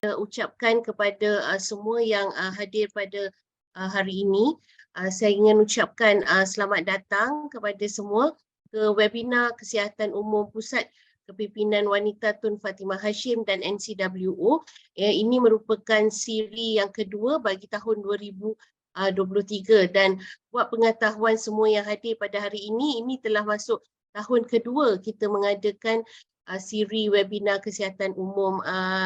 kita ucapkan kepada semua yang hadir pada hari ini. Saya ingin ucapkan selamat datang kepada semua ke webinar Kesihatan Umum Pusat Kepimpinan Wanita Tun Fatimah Hashim dan NCWO. Ini merupakan siri yang kedua bagi tahun 2023 dan buat pengetahuan semua yang hadir pada hari ini telah masuk tahun kedua kita mengadakan siri webinar kesihatan umum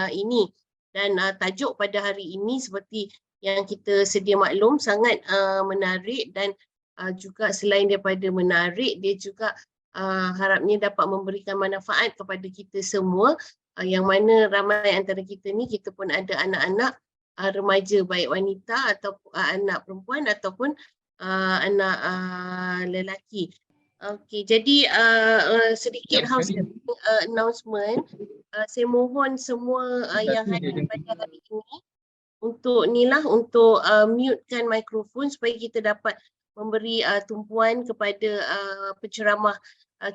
ini. Dan tajuk pada hari ini seperti yang kita sedia maklum sangat menarik dan juga selain daripada menarik, dia juga harapnya dapat memberikan manfaat kepada kita semua, yang mana ramai antara kita ni kita pun ada anak-anak remaja, baik wanita atau anak perempuan ataupun anak lelaki. Okey, jadi sedikit announcement. Saya mohon semua yang hadir pada hari ini untuk mutekan mikrofon supaya kita dapat memberi tumpuan kepada penceramah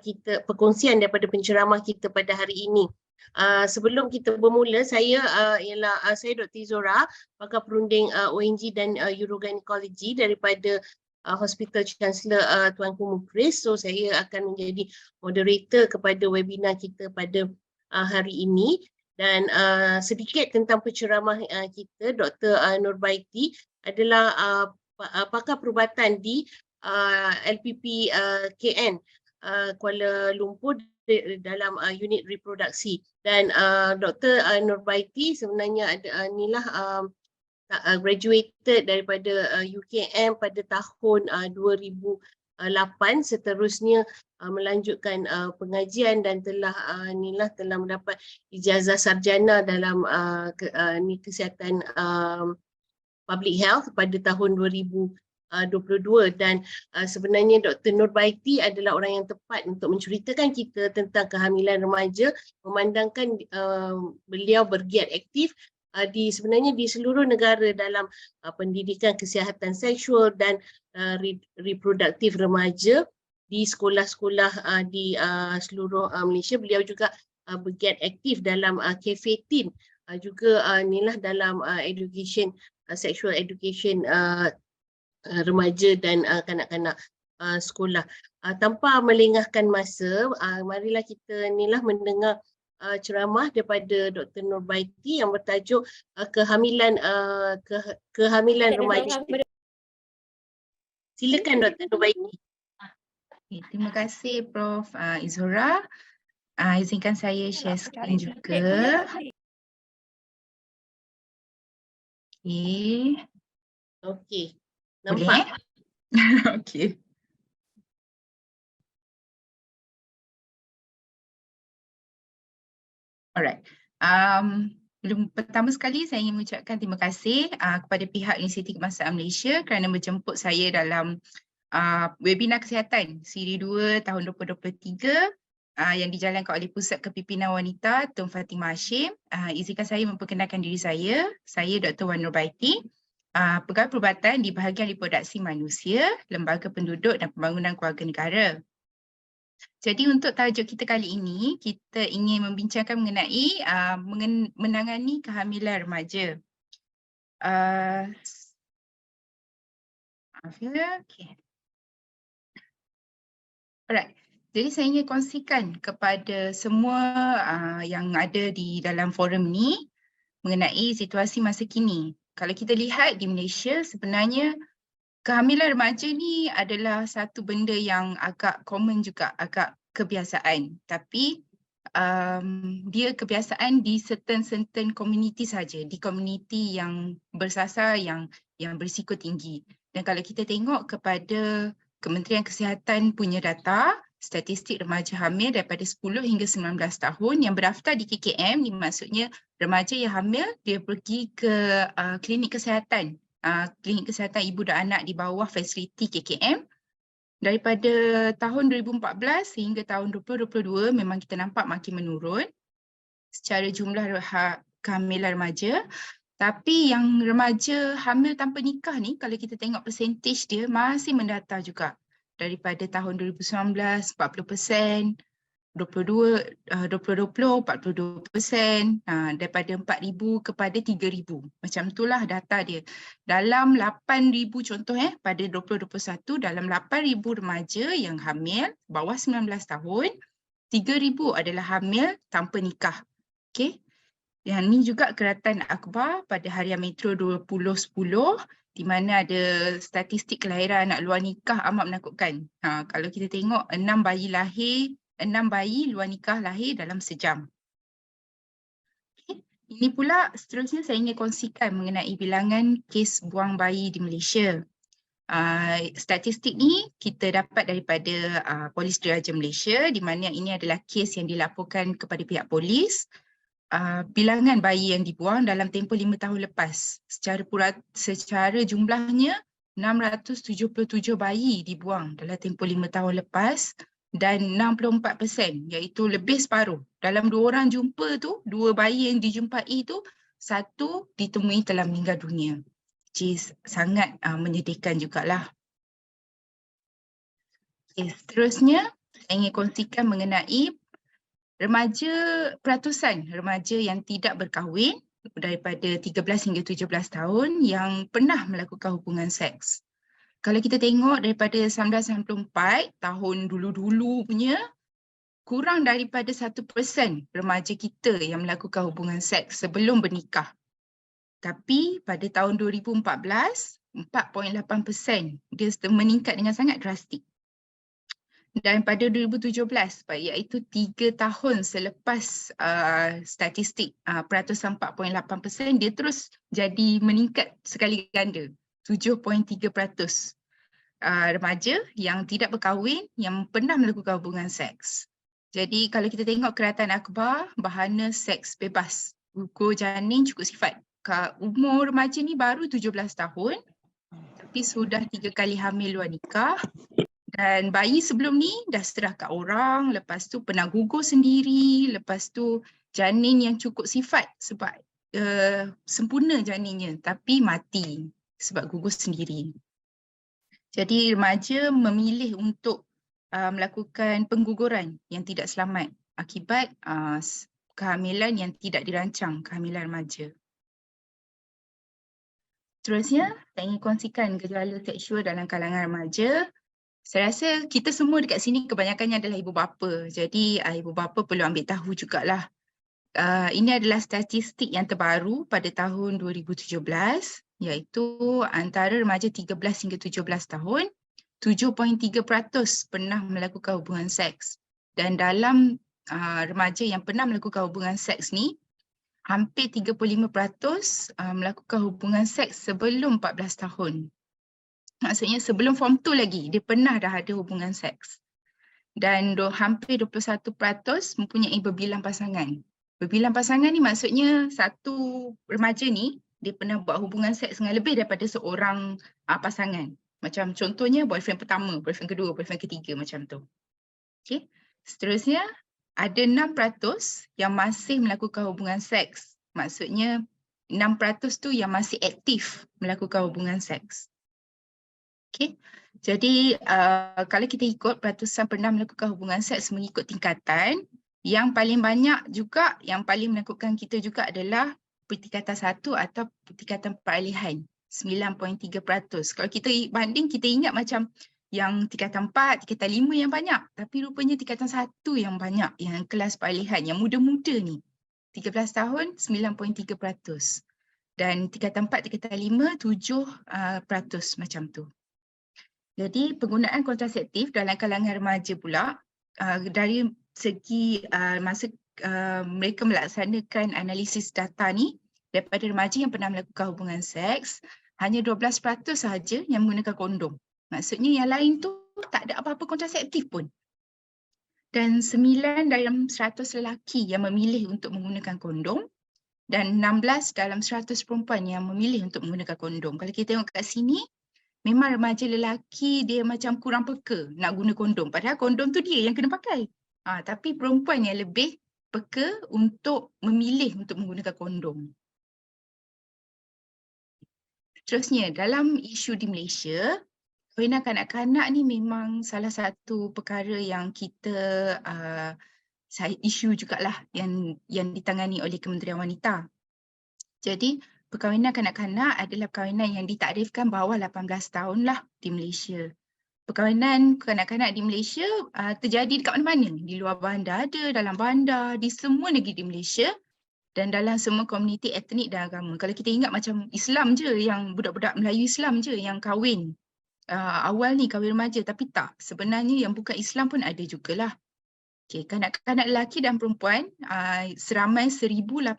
kita, perkongsian daripada penceramah kita pada hari ini. Sebelum kita bermula, saya Dr. Izora, pakar perunding ONG dan Urogynecology daripada Hospital Chancellor Tuanku Mukris. So saya akan menjadi moderator kepada webinar kita pada hari ini. Dan sedikit tentang penceramah kita, Dr. Nurbaiti adalah pakar perubatan di LPP KN Kuala Lumpur dalam unit reproduksi. Dan Dr. Nurbaiti sebenarnya graduated daripada UKM pada tahun 2008, seterusnya melanjutkan pengajian dan telah mendapat ijazah sarjana dalam kesihatan public health pada tahun 2022. Dan sebenarnya Dr. Nurbaiti adalah orang yang tepat untuk menceritakan kita tentang kehamilan remaja, memandangkan beliau bergiat aktif sebenarnya di seluruh negara dalam pendidikan kesihatan seksual dan reproduktif remaja di sekolah-sekolah di seluruh Malaysia. Beliau juga bergiat aktif dalam Cafe Teen, juga dalam education, sexual education remaja dan kanak-kanak sekolah. Tanpa melengahkan masa, marilah kita mendengar ceramah daripada Dr. Nurbaiti yang bertajuk kehamilan remaja. Silakan Dr. Nurbaiti. Terima kasih Prof. Izora. Izinkan saya share screen juga. Okey. Nampak? Okey. Alright. Pertama sekali saya ingin mengucapkan terima kasih kepada pihak Inisiatif Kemaslahatan Malaysia kerana menjemput saya dalam webinar kesihatan siri 2 tahun 2023 yang dijalankan oleh Pusat Kepimpinan Wanita Tun Fatimah Hashim. Izinkan saya memperkenalkan diri saya. Saya Dr. Wan Nurbaiti, pegawai perubatan di bahagian reproduksi manusia, Lembaga Penduduk dan Pembangunan Keluarga Negara. Jadi untuk tajuk kita kali ini, kita ingin membincangkan mengenai menangani kehamilan remaja. Okay. Alright. Jadi saya ingin kongsikan kepada semua yang ada di dalam forum ni mengenai situasi masa kini. Kalau kita lihat di Malaysia, sebenarnya kehamilan remaja ni adalah satu benda yang agak common juga, agak kebiasaan. Tapi dia kebiasaan di certain community saja, di community yang bersasar, yang berisiko tinggi. Dan kalau kita tengok kepada Kementerian Kesihatan punya data, statistik remaja hamil daripada 10 hingga 19 tahun yang berdaftar di KKM, ni maksudnya remaja yang hamil, dia pergi ke klinik kesihatan ibu dan anak di bawah fasiliti KKM. Daripada tahun 2014 hingga tahun 2022 memang kita nampak makin menurun secara jumlah kehamilan remaja. Tapi yang remaja hamil tanpa nikah ni, kalau kita tengok persentage dia masih mendata juga. Daripada tahun 2019, 40%, 2020 42%, daripada 4,000 kepada 3,000. Macam itulah data dia. Dalam 8,000 contoh pada 2021, dalam 8,000 remaja yang hamil bawah 19 tahun, 3,000 adalah hamil tanpa nikah. Okey. Yang ni juga keratan akhbar pada Harian Metro 2010, di mana ada statistik kelahiran anak luar nikah amat menakutkan. Kalau kita tengok 6 bayi luar nikah lahir dalam sejam. Okay. Ini pula seterusnya saya ingin kongsikan mengenai bilangan kes buang bayi di Malaysia. Statistik ni kita dapat daripada Polis Diraja Malaysia, di mana ini adalah kes yang dilaporkan kepada pihak polis. Bilangan bayi yang dibuang dalam tempoh 5 tahun lepas. Secara jumlahnya 677 bayi dibuang dalam tempoh 5 tahun lepas, dan 64%, iaitu lebih separuh. Dalam 2 orang jumpa tu, 2 bayi yang dijumpai tu, 1 ditemui telah meninggal dunia. Which is sangat menyedihkan jugalah. Okay, seterusnya saya ingin kongsikan mengenai peratusan remaja yang tidak berkahwin daripada 13 hingga 17 tahun yang pernah melakukan hubungan seks. Kalau kita tengok daripada 1994, tahun dulu-dulu punya, kurang daripada 1% remaja kita yang melakukan hubungan seks sebelum bernikah. Tapi pada tahun 2014, 4.8%, dia meningkat dengan sangat drastik. Dan pada 2017, iaitu 3 tahun selepas statistik peratusan 4.8%, dia terus jadi meningkat sekali ganda. 7.3% remaja yang tidak berkahwin yang pernah melakukan hubungan seks. Jadi kalau kita tengok keratan akhbar, bahana seks bebas, gugur janin cukup sifat. Umur remaja ni baru 17 tahun, tapi sudah 3 kali hamil luar nikah. Dan bayi sebelum ni dah serah kat orang, lepas tu pernah gugur sendiri, lepas tu janin yang cukup sifat sebab sempurna janinnya, tapi mati sebab gugur sendiri. Jadi remaja memilih untuk melakukan pengguguran yang tidak selamat akibat kehamilan yang tidak dirancang, kehamilan remaja. Seterusnya, saya ingin kongsikan gejala seksual dalam kalangan remaja. Saya rasa kita semua dekat sini kebanyakannya adalah ibu bapa. Jadi ibu bapa perlu ambil tahu jugalah. Ini adalah statistik yang terbaru pada tahun 2017, iaitu antara remaja 13 hingga 17 tahun, 7.3% pernah melakukan hubungan seks. Dan dalam remaja yang pernah melakukan hubungan seks ni, hampir 35% melakukan hubungan seks sebelum 14 tahun. Maksudnya sebelum form 2 lagi, dia pernah dah ada hubungan seks. Dan hampir 21% mempunyai berbilang pasangan. Berbilang pasangan ni maksudnya satu remaja ni, dia pernah buat hubungan seks dengan lebih daripada seorang pasangan. Macam contohnya boyfriend pertama, boyfriend kedua, boyfriend ketiga macam tu. Okay. Seterusnya, ada 6% yang masih melakukan hubungan seks. Maksudnya 6% tu yang masih aktif melakukan hubungan seks. Okay. Jadi kalau kita ikut peratusan pernah melakukan hubungan seks mengikut tingkatan, yang paling banyak juga, yang paling menakutkan kita juga adalah tingkatan 1 atau tingkatan peralihan, 9.3%. Kalau kita banding, kita ingat macam yang tingkatan 4, tingkatan 5 yang banyak. Tapi rupanya tingkatan 1 yang banyak, yang kelas peralihan, yang muda-muda ni. 13 tahun, 9.3%. Dan tingkatan 4, tingkatan 5, 7% macam tu. Jadi penggunaan kontraseptif dalam kalangan remaja pula, dari segi masa mereka melaksanakan analisis data ni, daripada remaja yang pernah melakukan hubungan seks, hanya 12% sahaja yang menggunakan kondom. Maksudnya yang lain tu tak ada apa-apa kontraseptif pun. Dan 9 dalam 100 lelaki yang memilih untuk menggunakan kondom, dan 16 dalam 100 perempuan yang memilih untuk menggunakan kondom. Kalau kita tengok kat sini, memang remaja lelaki dia macam kurang peka nak guna kondom. Padahal kondom tu dia yang kena pakai. Tapi perempuan yang lebih peka untuk memilih untuk menggunakan kondom. Terusnya, dalam isu di Malaysia, kahwinan kanak-kanak ni memang salah satu perkara yang kita isu jugalah yang ditangani oleh Kementerian Wanita. Jadi perkahwinan kanak-kanak adalah perkahwinan yang ditakdirkan bawah 18 tahun lah di Malaysia. Perkahwinan kanak-kanak di Malaysia terjadi dekat mana-mana. Di luar bandar ada, dalam bandar, di semua negeri di Malaysia dan dalam semua komuniti etnik dan agama. Kalau kita ingat macam Islam je, yang budak-budak Melayu Islam je yang kahwin. Awal ni kahwin remaja, tapi tak. Sebenarnya yang bukan Islam pun ada jugalah. Okay, kanak-kanak lelaki dan perempuan seramai 1,856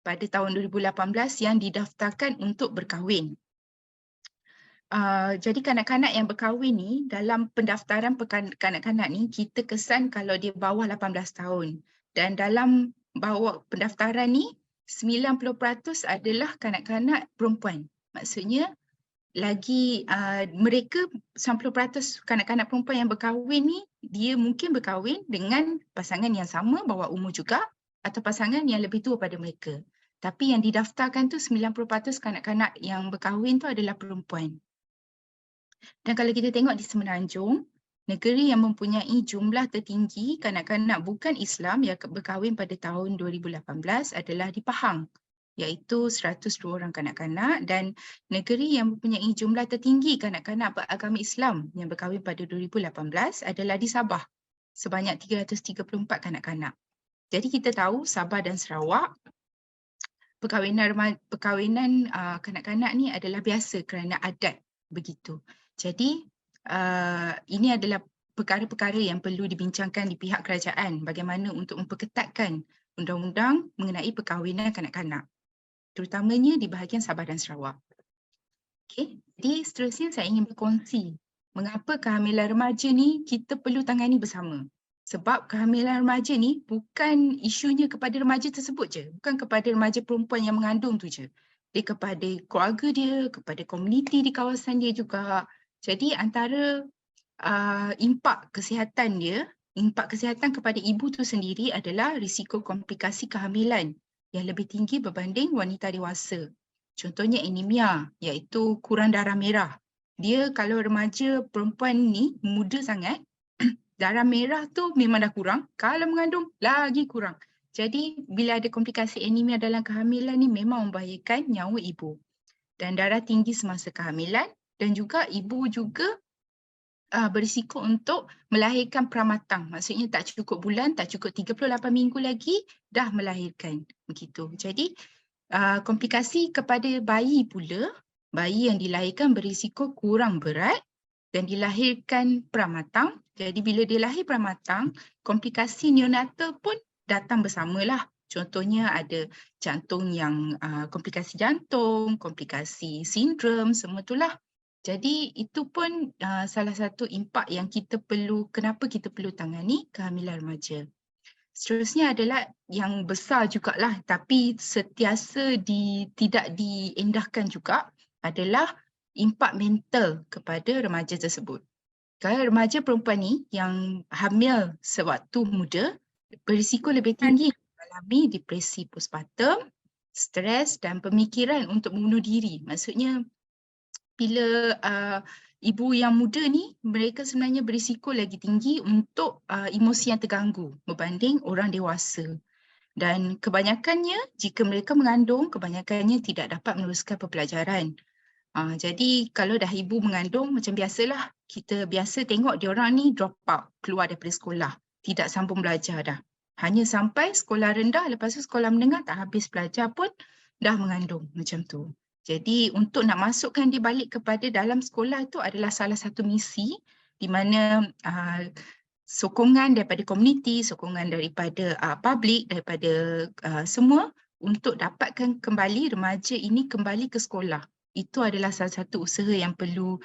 pada tahun 2018 yang didaftarkan untuk berkahwin. Jadi kanak-kanak yang berkahwin ni, dalam pendaftaran kanak-kanak ni, kita kesan kalau dia bawah 18 tahun. Dan dalam bawah pendaftaran ni, 90% adalah kanak-kanak perempuan. Maksudnya, mereka 90% kanak-kanak perempuan yang berkahwin ni, dia mungkin berkahwin dengan pasangan yang sama, bawah umur juga, atau pasangan yang lebih tua pada mereka. Tapi yang didaftarkan tu 90% kanak-kanak yang berkahwin tu adalah perempuan. Dan kalau kita tengok di Semenanjung, negeri yang mempunyai jumlah tertinggi kanak-kanak bukan Islam yang berkahwin pada tahun 2018 adalah di Pahang, iaitu 102 orang kanak-kanak, dan negeri yang mempunyai jumlah tertinggi kanak-kanak beragama Islam yang berkahwin pada 2018 adalah di Sabah, sebanyak 334 kanak-kanak. Jadi kita tahu Sabah dan Sarawak, perkahwinan kanak-kanak ni adalah biasa kerana adat begitu. Jadi ini adalah perkara-perkara yang perlu dibincangkan di pihak kerajaan, bagaimana untuk memperketatkan undang-undang mengenai perkahwinan kanak-kanak, terutamanya di bahagian Sabah dan Sarawak. Okay. Jadi seterusnya saya ingin berkongsi mengapa kehamilan remaja ni kita perlu tangani bersama. Sebab kehamilan remaja ni bukan isunya kepada remaja tersebut je, bukan kepada remaja perempuan yang mengandung tu je. Dia kepada keluarga dia, kepada komuniti di kawasan dia juga. Jadi antara impak kesihatan dia, impak kesihatan kepada ibu tu sendiri adalah risiko komplikasi kehamilan yang lebih tinggi berbanding wanita dewasa. Contohnya anemia, iaitu kurang darah merah. Dia kalau remaja perempuan ni muda sangat, darah merah tu memang dah kurang, kalau mengandung lagi kurang. Jadi bila ada komplikasi anemia dalam kehamilan ni memang membahayakan nyawa ibu. Dan darah tinggi semasa kehamilan, dan juga ibu juga berisiko untuk melahirkan pramatang. Maksudnya tak cukup bulan, tak cukup 38 minggu lagi dah melahirkan. Begitu. Jadi komplikasi kepada bayi pula, bayi yang dilahirkan berisiko kurang berat dan dilahirkan pramatang. Jadi bila dia lahir pramatang, komplikasi neonatal pun datang bersamalah. Contohnya ada jantung yang komplikasi jantung, komplikasi sindrom, semua itulah. Jadi itu pun salah satu impak yang kenapa kita perlu tangani kehamilan remaja. Seterusnya adalah yang besar jugalah tapi sentiasa tidak diendahkan juga adalah impak mental kepada remaja tersebut. Kalau remaja perempuan ni yang hamil sewaktu muda berisiko lebih tinggi mengalami depresi postpartum, stres dan pemikiran untuk membunuh diri. Maksudnya bila ibu yang muda ni, mereka sebenarnya berisiko lagi tinggi untuk emosi yang terganggu berbanding orang dewasa. Dan kebanyakannya, jika mereka mengandung, kebanyakannya tidak dapat meneruskan pembelajaran. Jadi kalau dah ibu mengandung, macam biasalah, kita biasa tengok diorang ni drop out, keluar daripada sekolah. Tidak sambung belajar dah. Hanya sampai sekolah rendah, lepas tu sekolah menengah tak habis belajar pun dah mengandung macam tu. Jadi untuk nak masukkan dia balik kepada dalam sekolah itu adalah salah satu misi di mana sokongan daripada komuniti, sokongan daripada public, daripada semua untuk dapatkan kembali remaja ini kembali ke sekolah. Itu adalah salah satu usaha yang perlu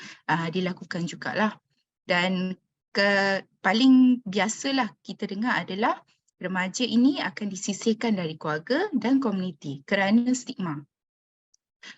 dilakukan jugalah. Dan paling biasalah kita dengar adalah remaja ini akan disisihkan dari keluarga dan komuniti kerana stigma.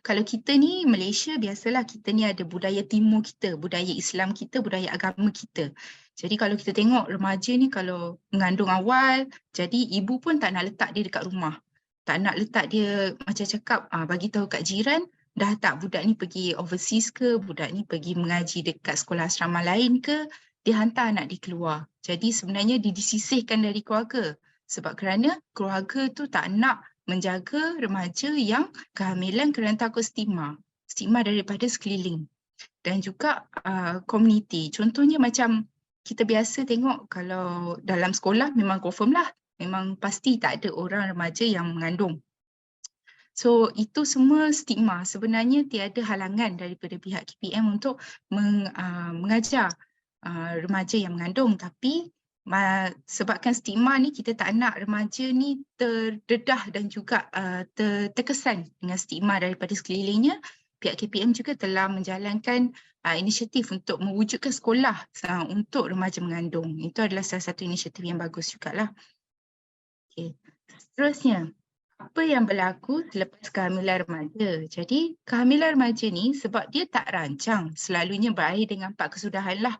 Kalau kita ni Malaysia, biasalah kita ni ada budaya timur kita, budaya Islam kita, budaya agama kita. Jadi kalau kita tengok remaja ni kalau mengandung awal, jadi ibu pun tak nak letak dia dekat rumah. Tak nak letak dia macam cakap, bagi tahu kat jiran, dah tak budak ni pergi overseas ke, budak ni pergi mengaji dekat sekolah asrama lain ke, dia hantar anak dia keluar. Jadi sebenarnya dia disisihkan dari keluarga. Sebab kerana keluarga tu tak nak menjaga remaja yang kehamilan kerana takut stigma. Stigma daripada sekeliling. Dan juga komuniti. Contohnya macam kita biasa tengok kalau dalam sekolah memang confirm lah. Memang pasti tak ada orang remaja yang mengandung. So itu semua stigma. Sebenarnya tiada halangan daripada pihak KPM untuk mengajar remaja yang mengandung. Tapi sebabkan stigma ni kita tak nak remaja ni terdedah dan juga terkesan dengan stigma daripada sekelilingnya. Pihak KPM juga telah menjalankan inisiatif untuk mewujudkan sekolah untuk remaja mengandung. Itu adalah salah satu inisiatif yang bagus jugalah. Okay. Seterusnya, apa yang berlaku selepas kehamilan remaja? Jadi kehamilan remaja ni sebab dia tak rancang selalunya berakhir dengan 4 kesudahan lah.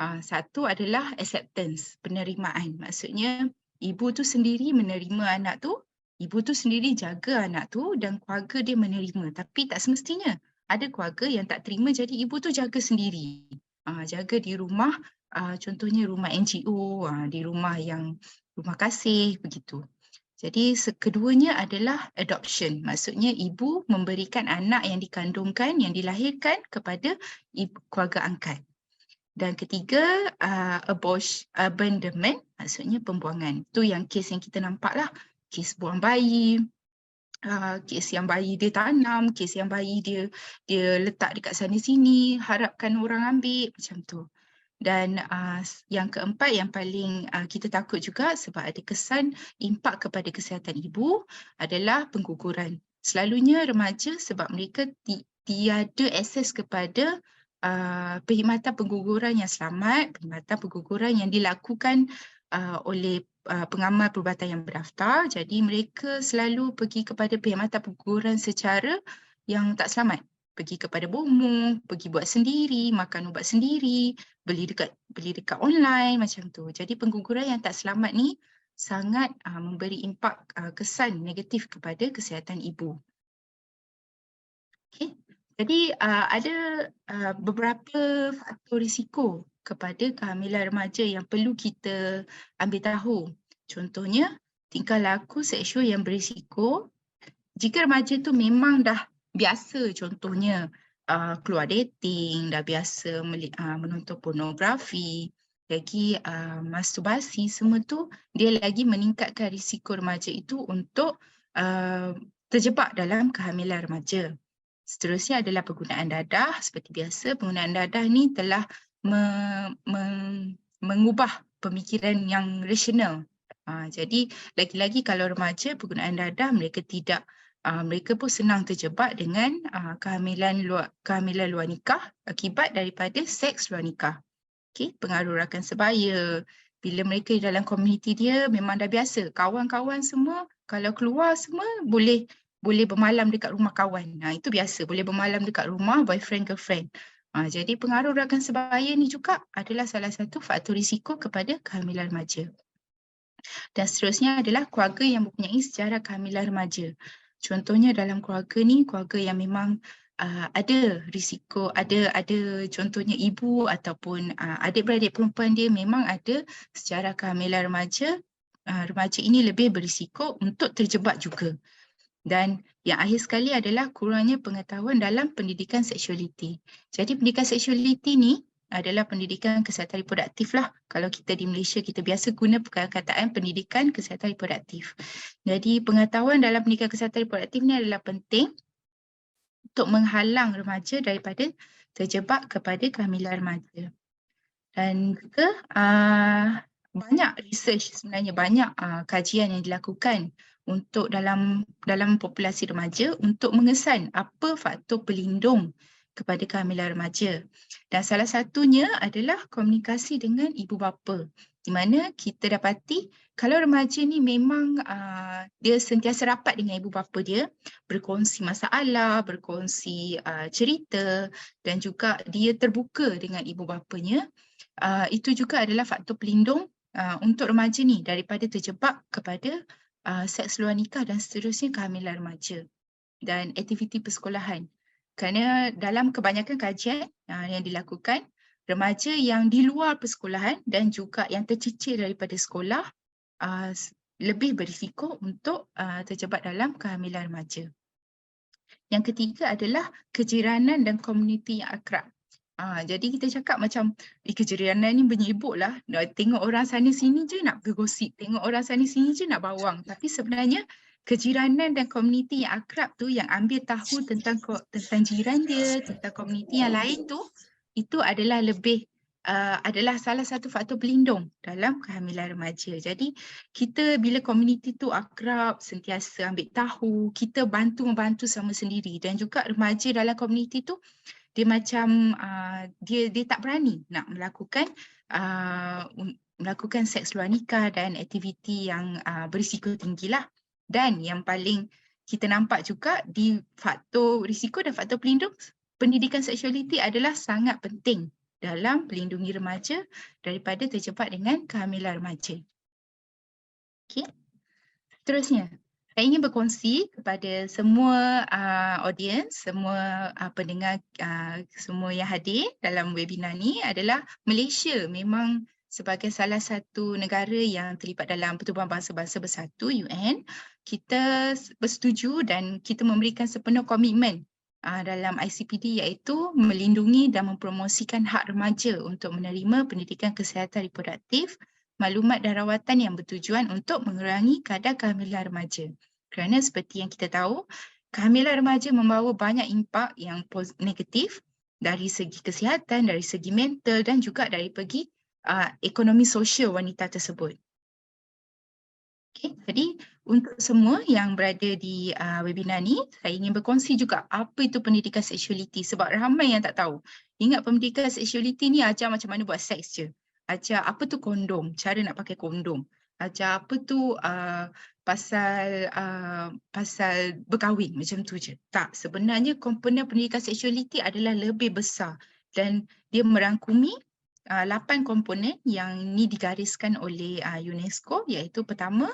Satu adalah acceptance, penerimaan. Maksudnya ibu tu sendiri menerima anak tu, ibu tu sendiri jaga anak tu dan keluarga dia menerima. Tapi tak semestinya. Ada keluarga yang tak terima jadi ibu tu jaga sendiri. Jaga di rumah, contohnya rumah NGO, di rumah kasih begitu. Jadi keduanya adalah adoption. Maksudnya ibu memberikan anak yang dikandungkan, yang dilahirkan kepada keluarga angkat. Dan ketiga, abandonment, maksudnya pembuangan. Itu yang kes yang kita nampak lah. Kes buang bayi, kes yang bayi dia tanam, kes yang bayi dia letak dekat sana sini, harapkan orang ambil, macam tu. Dan yang keempat yang paling kita takut juga sebab ada kesan impak kepada kesihatan ibu adalah pengguguran. Selalunya remaja sebab mereka tiada akses kepada perkhidmatan pengguguran yang selamat, perkhidmatan pengguguran yang dilakukan oleh pengamal perubatan yang berdaftar. Jadi mereka selalu pergi kepada perkhidmatan pengguguran secara yang tak selamat. Pergi kepada bomoh, pergi buat sendiri, makan ubat sendiri, beli dekat online macam tu. Jadi pengguguran yang tak selamat ni sangat memberi impak kesan negatif kepada kesihatan ibu. Okay. Jadi ada beberapa faktor risiko kepada kehamilan remaja yang perlu kita ambil tahu. Contohnya, tingkah laku seksual yang berisiko. Jika remaja tu memang dah biasa, contohnya keluar dating, dah biasa menonton pornografi, lagi masturbasi, semua tu dia lagi meningkatkan risiko remaja itu untuk terjebak dalam kehamilan remaja. Seterusnya adalah penggunaan dadah. Seperti biasa, penggunaan dadah ni telah mengubah pemikiran yang rasional. Jadi lagi-lagi kalau remaja penggunaan dadah mereka pun senang terjebak dengan kehamilan luar nikah akibat daripada seks luar nikah. Okay, pengaruh rakan sebaya. Bila mereka dalam komuniti dia memang dah biasa. Kawan-kawan semua kalau keluar semua boleh bermalam dekat rumah kawan. Itu biasa, boleh bermalam dekat rumah boyfriend girlfriend. Jadi pengaruh rakan sebaya ni juga adalah salah satu faktor risiko kepada kehamilan remaja. Dan seterusnya adalah keluarga yang mempunyai sejarah kehamilan remaja. Contohnya dalam keluarga ni, keluarga yang memang ada risiko, ada contohnya ibu ataupun adik-beradik perempuan dia memang ada sejarah kehamilan remaja. Remaja ini lebih berisiko untuk terjebak juga. Dan yang akhir sekali adalah kurangnya pengetahuan dalam pendidikan seksualiti. Jadi pendidikan seksualiti ni adalah pendidikan kesihatan reproduktif lah. Kalau kita di Malaysia, kita biasa guna perkataan pendidikan kesihatan reproduktif. Jadi pengetahuan dalam pendidikan kesihatan reproduktif ni adalah penting untuk menghalang remaja daripada terjebak kepada kehamilan remaja. Dan juga banyak research sebenarnya, banyak kajian yang dilakukan untuk dalam populasi remaja untuk mengesan apa faktor pelindung kepada kehamilan remaja. Dan salah satunya adalah komunikasi dengan ibu bapa. Di mana kita dapati kalau remaja ni memang dia sentiasa rapat dengan ibu bapa dia, berkongsi masalah, berkongsi cerita dan juga dia terbuka dengan ibu bapanya, itu juga adalah faktor pelindung untuk remaja ni daripada terjebak kepada seks luar nikah dan seterusnya kehamilan remaja dan aktiviti persekolahan. Kerana dalam kebanyakan kajian yang dilakukan, remaja yang di luar persekolahan dan juga yang tercicir daripada sekolah lebih berisiko untuk terjebak dalam kehamilan remaja. Yang ketiga adalah kejiranan dan komuniti yang akrab. Jadi kita cakap macam kejiranan ni menyibuk lah. Tengok orang sana sini je nak bergosip. Tengok orang sana sini je nak bawang. Tapi sebenarnya kejiranan dan komuniti yang akrab tu yang ambil tahu tentang jiran dia, tentang komuniti yang lain tu, itu adalah adalah salah satu faktor pelindung dalam kehamilan remaja. Jadi kita bila komuniti tu akrab, sentiasa ambil tahu, kita bantu-membantu sama sendiri, dan juga remaja dalam komuniti tu dia macam dia tak berani nak melakukan seks luar nikah dan aktiviti yang berisiko tinggilah. Dan yang paling kita nampak juga di faktor risiko dan faktor pelindung, pendidikan seksualiti adalah sangat penting dalam melindungi remaja daripada terjebak dengan kehamilan remaja. Okey. Seterusnya, saya ingin berkongsi kepada semua audiens, semua pendengar, semua yang hadir dalam webinar ni adalah Malaysia memang sebagai salah satu negara yang terlibat dalam Pertubuhan Bangsa-Bangsa Bersatu UN, kita bersetuju dan kita memberikan sepenuh komitmen dalam ICPD iaitu melindungi dan mempromosikan hak remaja untuk menerima pendidikan kesihatan reproduktif, maklumat dan rawatan yang bertujuan untuk mengurangi kadar kehamilan remaja. Kerana seperti yang kita tahu, kehamilan remaja membawa banyak impak yang negatif dari segi kesihatan, dari segi mental dan juga dari segi ekonomi sosial wanita tersebut. Okay, jadi untuk semua yang berada di webinar ni, saya ingin berkongsi juga apa itu pendidikan seksualiti sebab ramai yang tak tahu. Ingat pendidikan seksualiti ni ajar macam mana buat seks je. Ajar apa tu kondom, cara nak pakai kondom. Ajar apa tu pasal berkahwin, macam tu je. Tak, sebenarnya komponen pendidikan seksualiti adalah lebih besar dan dia merangkumi 8 komponen yang ini digariskan oleh UNESCO, iaitu pertama,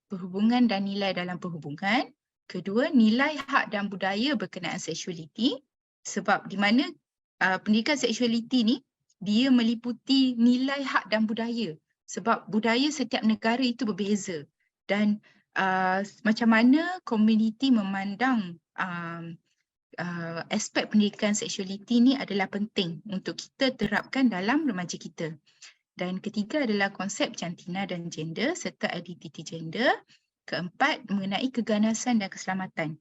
perhubungan dan nilai dalam perhubungan. Kedua, nilai hak dan budaya berkenaan seksualiti. Sebab di mana pendidikan seksualiti ni, dia meliputi nilai hak dan budaya. Sebab budaya setiap negara itu berbeza. Dan macam mana komuniti memandang aspek pendidikan seksualiti ni adalah penting untuk kita terapkan dalam remaja kita. Dan ketiga adalah konsep jantina dan gender serta identiti gender. Keempat, mengenai keganasan dan keselamatan.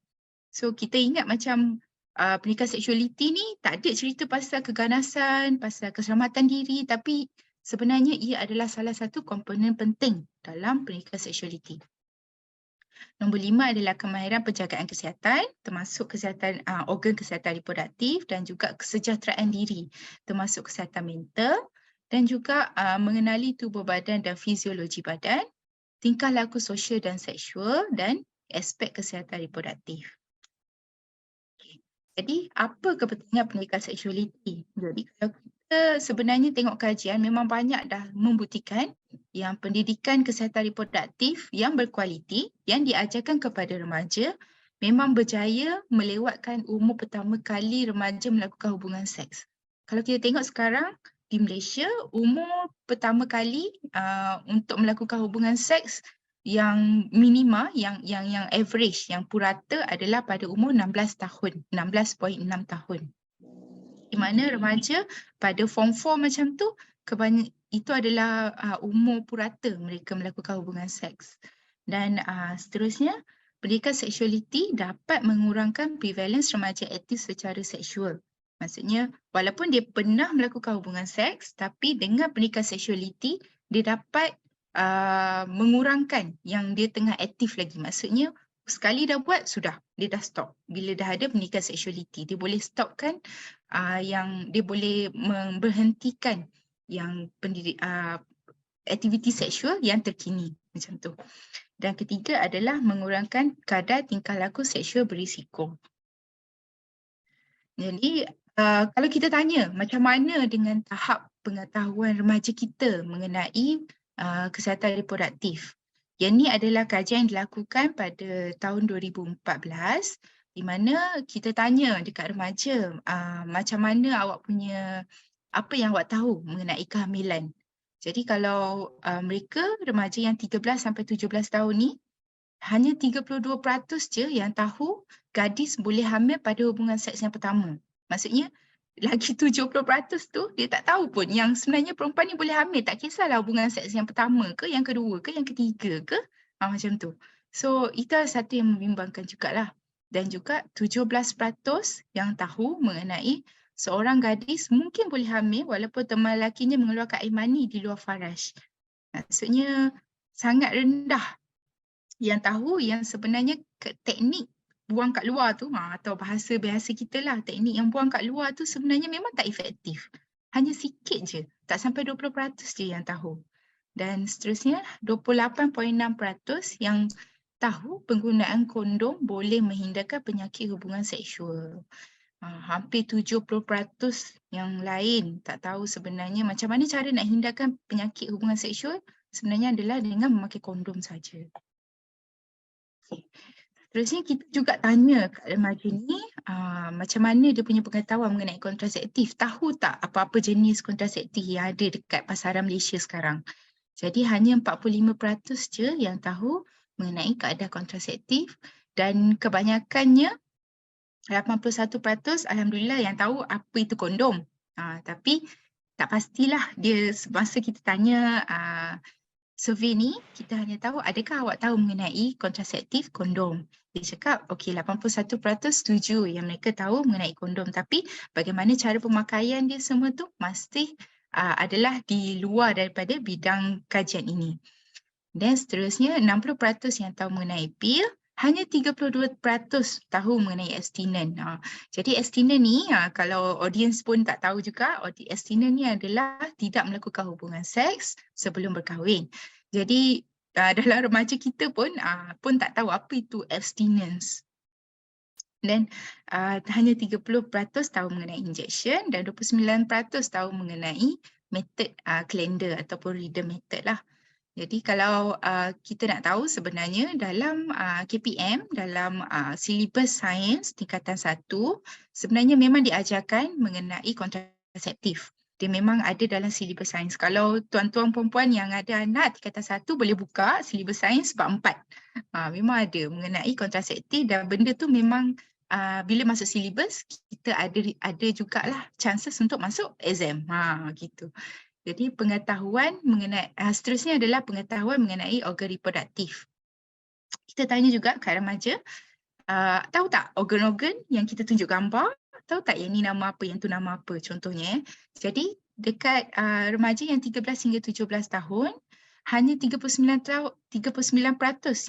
So kita ingat macam pendidikan seksualiti ni tak ada cerita pasal keganasan, pasal keselamatan diri, tapi sebenarnya ia adalah salah satu komponen penting dalam pendidikan seksualiti. Nombor 5 adalah kemahiran penjagaan kesihatan, termasuk kesihatan organ kesihatan reproduktif dan juga kesejahteraan diri, termasuk kesihatan mental dan juga mengenali tubuh badan dan fisiologi badan, tingkah laku sosial dan seksual dan aspek kesihatan reproduktif. Okay. Jadi apa kepentingan pendidikan seksualiti? Jadi kalau kita sebenarnya tengok kajian memang banyak dah membuktikan yang pendidikan kesihatan reproduktif yang berkualiti yang diajarkan kepada remaja memang berjaya melewatkan umur pertama kali remaja melakukan hubungan seks. Kalau kita tengok sekarang di Malaysia, umur pertama kali untuk melakukan hubungan seks yang minima, yang average, yang purata adalah pada umur 16 tahun, 16.6 tahun. Di mana remaja pada form 4 macam tu, itu adalah umur purata mereka melakukan hubungan seks. Dan seterusnya, pendidikan seksualiti dapat mengurangkan prevalence remaja aktif secara seksual. Maksudnya, walaupun dia pernah melakukan hubungan seks, tapi dengan pendidikan seksualiti, dia dapat mengurangkan yang dia tengah aktif lagi. Maksudnya, sekali dah buat, sudah. Dia dah stop. Bila dah ada pendidikan seksualiti, dia boleh stopkan yang dia boleh memberhentikan yang aktiviti seksual yang terkini. Macam tu. Dan ketiga adalah mengurangkan kadar tingkah laku seksual berisiko. Jadi, kalau kita tanya macam mana dengan tahap pengetahuan remaja kita mengenai kesihatan reproduktif. Yang ini adalah kajian yang dilakukan pada tahun 2014 di mana kita tanya dekat remaja macam mana awak punya apa yang awak tahu mengenai kehamilan. Jadi kalau mereka remaja yang 13 sampai 17 tahun ni, hanya 32% je yang tahu gadis boleh hamil pada hubungan seks yang pertama. Maksudnya lagi 70% tu dia tak tahu pun yang sebenarnya perempuan ni boleh hamil, tak kisahlah hubungan seks yang pertama ke, yang kedua ke, yang ketiga ke, macam tu. So itu satu yang membimbangkan jugalah. Dan juga 17% yang tahu mengenai seorang gadis mungkin boleh hamil walaupun teman lakinya mengeluarkan air mani di luar faraj. Maksudnya sangat rendah yang tahu yang sebenarnya teknik buang kat luar tu atau bahasa biasa kita lah, teknik yang buang kat luar tu sebenarnya memang tak efektif. Hanya sikit je, tak sampai 20% je yang tahu. Dan seterusnya 28.6% yang tahu penggunaan kondom boleh menghindarkan penyakit hubungan seksual. Hampir 70% yang lain tak tahu sebenarnya macam mana cara nak hindarkan penyakit hubungan seksual sebenarnya adalah dengan memakai kondom saja. Terusnya kita juga tanya kat remaja ni macam mana dia punya pengetahuan mengenai kontraseptif. Tahu tak apa-apa jenis kontraseptif yang ada dekat pasaran Malaysia sekarang. Jadi hanya 45% je yang tahu mengenai kaedah kontraseptif dan kebanyakannya 81% alhamdulillah yang tahu apa itu kondom. Tapi tak pastilah dia semasa kita tanya survey ni, kita hanya tahu adakah awak tahu mengenai kontraseptif kondom. Dia cakap, okey 81% setuju yang mereka tahu mengenai kondom. Tapi bagaimana cara pemakaian dia semua tu mesti adalah di luar daripada bidang kajian ini. Dan seterusnya 60% yang tahu mengenai pil, hanya 32% tahu mengenai abstinent. Jadi abstinent ni, kalau audience pun tak tahu juga, abstinent ni adalah tidak melakukan hubungan seks sebelum berkahwin. Jadi dalam remaja kita pun tak tahu apa itu abstinence. Dan hanya 30% tahu mengenai injection dan 29% tahu mengenai method calendar ataupun reader method lah. Jadi kalau kita nak tahu sebenarnya dalam KPM, dalam silibus sains tingkatan 1, sebenarnya memang diajarkan mengenai kontraseptif. Dia memang ada dalam silibus sains. Kalau tuan-tuan perempuan yang ada anak tingkatan 1 boleh buka silibus sains bab 4. Memang ada mengenai kontraseptif dan benda tu memang bila masuk silibus kita ada jugalah chances untuk masuk exam. Gitu. Jadi pengetahuan mengenai, seterusnya adalah pengetahuan mengenai organ reproduktif. Kita tanya juga kat remaja, tahu tak organ-organ yang kita tunjuk gambar? Tahu tak yang ni nama apa, yang tu nama apa contohnya? Jadi dekat remaja yang 13 hingga 17 tahun, hanya 39%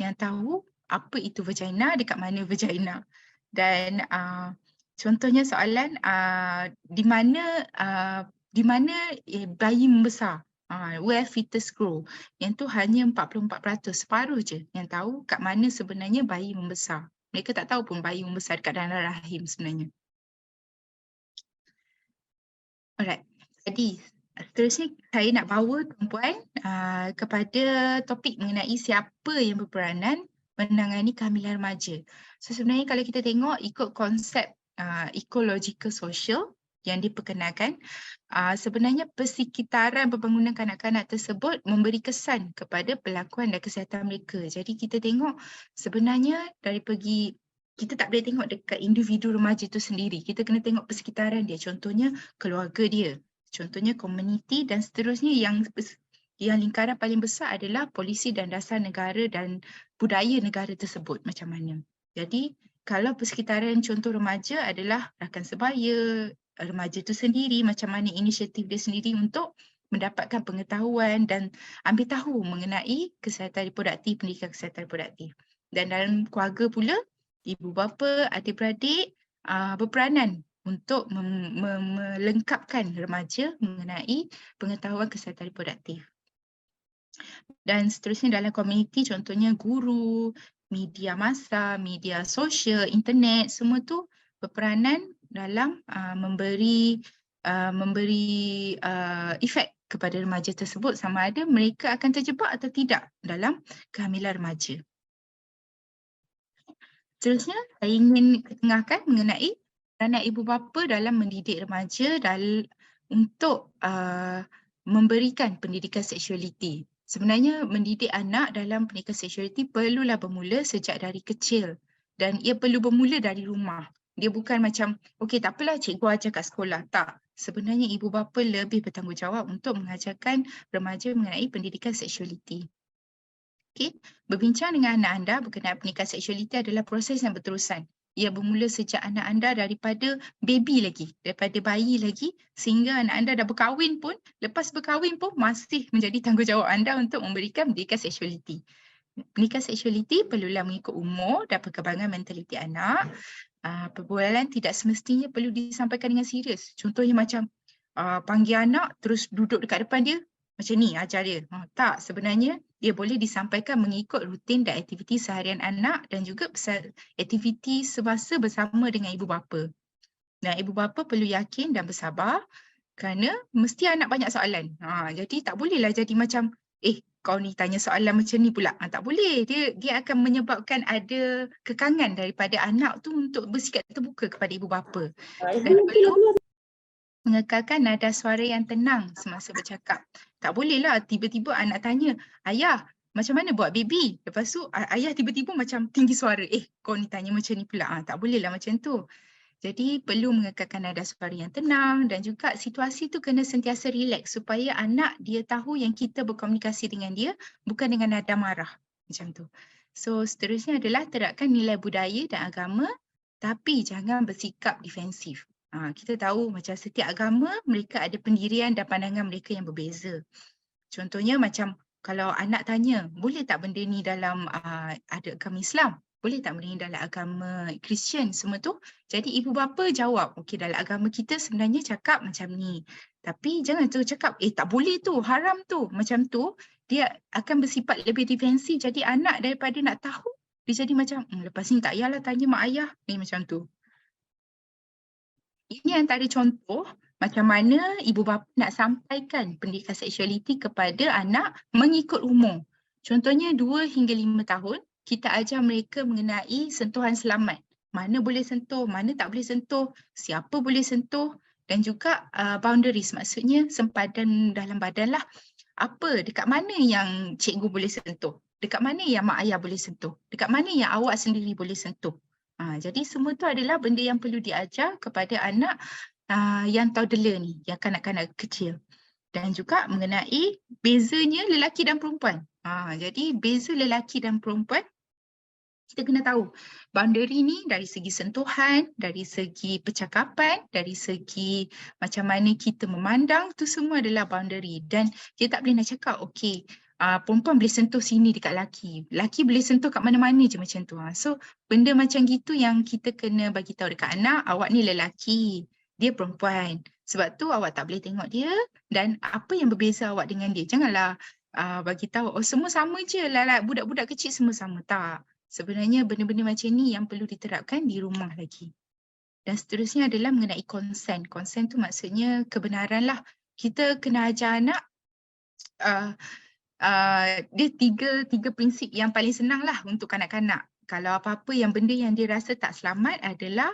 yang tahu apa itu vagina, dekat mana vagina. Dan contohnya soalan di mana bayi membesar, where fetus grow. Yang tu hanya 44%, separuh je yang tahu kat mana sebenarnya bayi membesar. Mereka tak tahu pun bayi membesar dekat dalam rahim sebenarnya. Alright, jadi seterusnya saya nak bawa tuan-puan kepada topik mengenai siapa yang berperanan menangani kehamilan remaja. So sebenarnya kalau kita tengok ikut konsep ecological social yang diperkenalkan, sebenarnya persekitaran pembangunan kanak-kanak tersebut memberi kesan kepada pelakuan dan kesihatan mereka. Jadi kita tengok sebenarnya dari pergi, kita tak boleh tengok dekat individu remaja itu sendiri. Kita kena tengok persekitaran dia. Contohnya keluarga dia, contohnya komuniti dan seterusnya yang lingkaran paling besar adalah polisi dan dasar negara dan budaya negara tersebut macam mana. Jadi kalau persekitaran contoh remaja adalah rakan sebaya, remaja itu sendiri, macam mana inisiatif dia sendiri untuk mendapatkan pengetahuan dan ambil tahu mengenai kesihatan reproduktif, pendidikan kesihatan reproduktif. Dan dalam keluarga pula, ibu bapa, adik-beradik berperanan untuk melengkapkan remaja mengenai pengetahuan kesihatan reproduktif. Dan seterusnya dalam komuniti, contohnya guru, media massa, media sosial, internet, semua tu berperanan dalam memberi efek kepada remaja tersebut sama ada mereka akan terjebak atau tidak dalam kehamilan remaja. Seterusnya, saya ingin ketengahkan mengenai peranan ibu bapa dalam mendidik remaja untuk memberikan pendidikan seksualiti. Sebenarnya mendidik anak dalam pendidikan seksualiti perlulah bermula sejak dari kecil dan ia perlu bermula dari rumah. Dia bukan macam, okey tak apalah cikgu ajar kat sekolah. Tak. Sebenarnya ibu bapa lebih bertanggungjawab untuk mengajarkan remaja mengenai pendidikan seksualiti. Okey, berbincang dengan anak anda berkenaan pendidikan seksualiti adalah proses yang berterusan. Ia bermula sejak anak anda daripada baby lagi, daripada bayi lagi sehingga anak anda dah berkahwin pun, lepas berkahwin pun masih menjadi tanggungjawab anda untuk memberikan pendidikan seksualiti. Pendidikan seksualiti perlulah mengikut umur dan perkembangan mentaliti anak. Perbualan tidak semestinya perlu disampaikan dengan serius. Contohnya macam panggil anak terus duduk dekat depan dia, macam ni ajar dia. Tak, sebenarnya dia boleh disampaikan mengikut rutin dan aktiviti seharian anak dan juga aktiviti semasa bersama dengan ibu bapa. Dan ibu bapa perlu yakin dan bersabar kerana mesti anak banyak soalan. Jadi tak bolehlah jadi macam, kau ni tanya soalan macam ni pula. Tak boleh. Dia akan menyebabkan ada kekangan daripada anak tu untuk bersikap terbuka kepada ibu bapa. Dan perlu mengekalkan nada suara yang tenang semasa bercakap. Tak bolehlah tiba-tiba anak tanya, ayah, macam mana buat baby? Lepas tu ayah tiba-tiba macam tinggi suara. Kau ni tanya macam ni pula. Tak bolehlah macam tu. Jadi perlu mengekalkan nada suara yang tenang dan juga situasi tu kena sentiasa rileks supaya anak dia tahu yang kita berkomunikasi dengan dia bukan dengan nada marah. Macam tu. So seterusnya adalah terapkan nilai budaya dan agama tapi jangan bersikap defensif. Kita tahu macam setiap agama mereka ada pendirian dan pandangan mereka yang berbeza. Contohnya macam kalau anak tanya, boleh tak benda ni dalam ada agama Islam? Boleh tak benda ni dalam agama Kristian semua tu? Jadi ibu bapa jawab, okey dalam agama kita sebenarnya cakap macam ni. Tapi jangan tu cakap, tak boleh tu, haram tu. Macam tu, dia akan bersifat lebih defensif. Jadi anak daripada nak tahu, dia jadi macam, lepas ni tak payahlah tanya mak ayah. Ni macam tu. Ini antara contoh macam mana ibu bapa nak sampaikan pendidikan seksualiti kepada anak mengikut umur. Contohnya 2 hingga 5 tahun, kita ajar mereka mengenai sentuhan selamat. Mana boleh sentuh, mana tak boleh sentuh, siapa boleh sentuh dan juga boundaries, maksudnya sempadan dalam badan lah. Apa, dekat mana yang cikgu boleh sentuh, dekat mana yang mak ayah boleh sentuh, dekat mana yang awak sendiri boleh sentuh. Jadi semua tu adalah benda yang perlu diajar kepada anak yang toddler ni, yang kanak-kanak kecil. Dan juga mengenai bezanya lelaki dan perempuan. Jadi beza lelaki dan perempuan, kita kena tahu boundary ni dari segi sentuhan, dari segi percakapan, dari segi macam mana kita memandang, tu semua adalah boundary. Dan kita tak boleh nak cakap, okey, perempuan boleh sentuh sini dekat lelaki. Lelaki boleh sentuh kat mana-mana je macam tu. So benda macam gitu yang kita kena bagi tahu dekat anak, awak ni lelaki, dia perempuan. Sebab tu awak tak boleh tengok dia dan apa yang berbeza awak dengan dia. Janganlah bagi tahu, semua sama je lah, budak-budak kecil semua sama. Tak. Sebenarnya benda-benda macam ni yang perlu diterapkan di rumah lagi. Dan seterusnya adalah mengenai konsen. Konsen tu maksudnya kebenaran lah. Kita kena ajar anak dia tiga prinsip yang paling senang lah untuk kanak-kanak. Kalau apa-apa yang benda yang dia rasa tak selamat adalah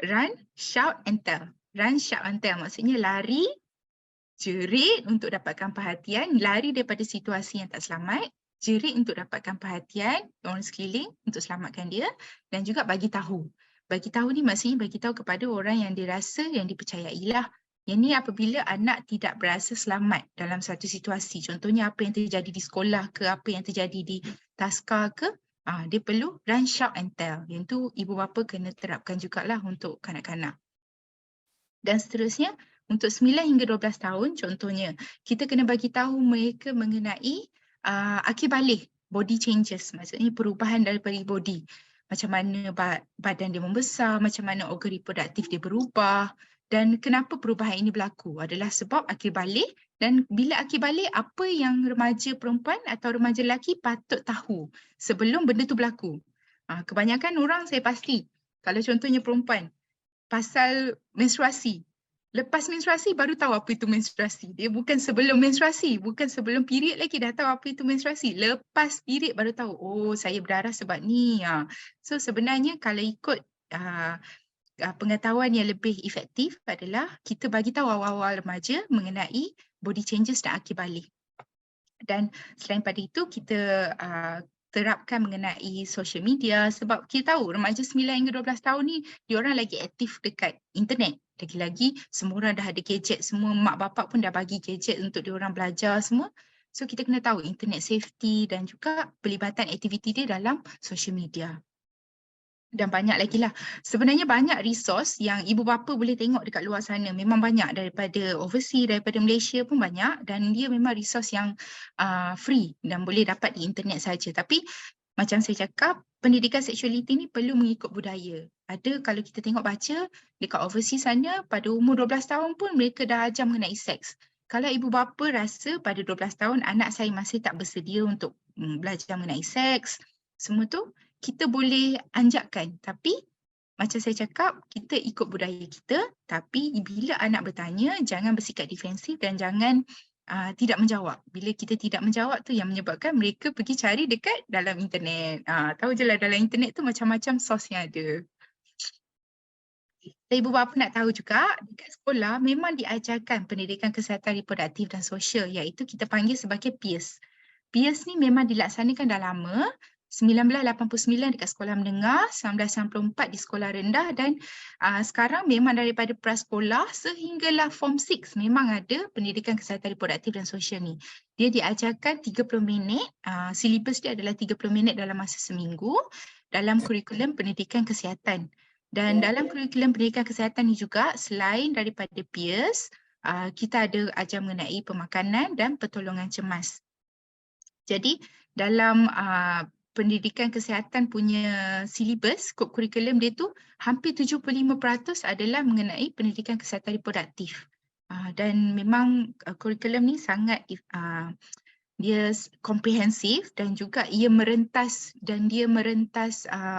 run, shout and tell. Run, shout and tell maksudnya lari, jerit untuk dapatkan perhatian, lari daripada situasi yang tak selamat, jerit untuk dapatkan perhatian orang sekeliling untuk selamatkan dia dan juga bagi tahu. Bagi tahu ni maksudnya bagi tahu kepada orang yang dirasa yang dipercayai lah. Yang ni apabila anak tidak berasa selamat dalam satu situasi. Contohnya apa yang terjadi di sekolah ke, apa yang terjadi di taska ke, dia perlu run, shout and tell. Yang tu ibu bapa kena terapkan jugalah untuk kanak-kanak. Dan seterusnya untuk 9 hingga 12 tahun contohnya, kita kena bagi tahu mereka mengenai akhir balik, body changes, maksudnya perubahan daripada body. Macam mana badan dia membesar, macam mana organ reproduktif dia berubah dan kenapa perubahan ini berlaku adalah sebab akhir balik dan bila akhir balik apa yang remaja perempuan atau remaja lelaki patut tahu sebelum benda tu berlaku. Kebanyakan orang saya pasti kalau contohnya perempuan pasal menstruasi. Lepas menstruasi baru tahu apa itu menstruasi. Dia bukan sebelum menstruasi, bukan sebelum period lagi dah tahu apa itu menstruasi. Lepas period baru tahu, oh saya berdarah sebab ni. So sebenarnya kalau ikut pengetahuan yang lebih efektif adalah kita bagi tahu awal-awal remaja mengenai body changes dan akil balik. Dan selain pada itu, kita terapkan mengenai social media sebab kita tahu remaja 9 hingga 12 tahun ni diorang lagi aktif dekat internet. Lagi-lagi semua orang dah ada gadget, semua mak bapak pun dah bagi gadget untuk diorang belajar semua. So kita kena tahu internet safety dan juga pelibatan aktiviti dia dalam social media. Dan banyak lagi lah. Sebenarnya banyak resource yang ibu bapa boleh tengok dekat luar sana. Memang banyak daripada overseas, daripada Malaysia pun banyak. Dan dia memang resource yang free dan boleh dapat di internet saja. Tapi macam saya cakap, pendidikan seksualiti ni perlu mengikut budaya. Ada kalau kita tengok baca dekat overseas sana, pada umur 12 tahun pun mereka dah ajar mengenai seks. Kalau ibu bapa rasa pada 12 tahun anak saya masih tak bersedia untuk belajar mengenai seks, semua tu kita boleh anjakkan. Tapi macam saya cakap, kita ikut budaya kita. Tapi bila anak bertanya, jangan bersikap defensif dan jangan tidak menjawab. Bila kita tidak menjawab tu yang menyebabkan mereka pergi cari dekat dalam internet. Tahu je lah dalam internet tu macam-macam source yang ada. Ibu bapa nak tahu juga, dekat sekolah memang diajarkan pendidikan kesihatan reproduktif dan sosial, iaitu kita panggil sebagai PIRS. PIRS ni memang dilaksanakan dah lama, 1989 dekat sekolah menengah, 1994 di sekolah rendah dan sekarang memang daripada prasekolah sehinggalah form 6 memang ada pendidikan kesihatan reproduktif dan sosial ni. Dia diajarkan 30 minit, silibus dia adalah 30 minit dalam masa seminggu dalam kurikulum pendidikan kesihatan. Dan dalam kurikulum pendidikan kesihatan ni juga selain daripada PIRS, kita ada ajar mengenai pemakanan dan pertolongan cemas. Jadi dalam pendidikan kesihatan punya silibus, skop kurikulum dia tu hampir 75% adalah mengenai pendidikan kesihatan reproduktif. Dan memang kurikulum ni sangat dia komprehensif dan juga ia merentas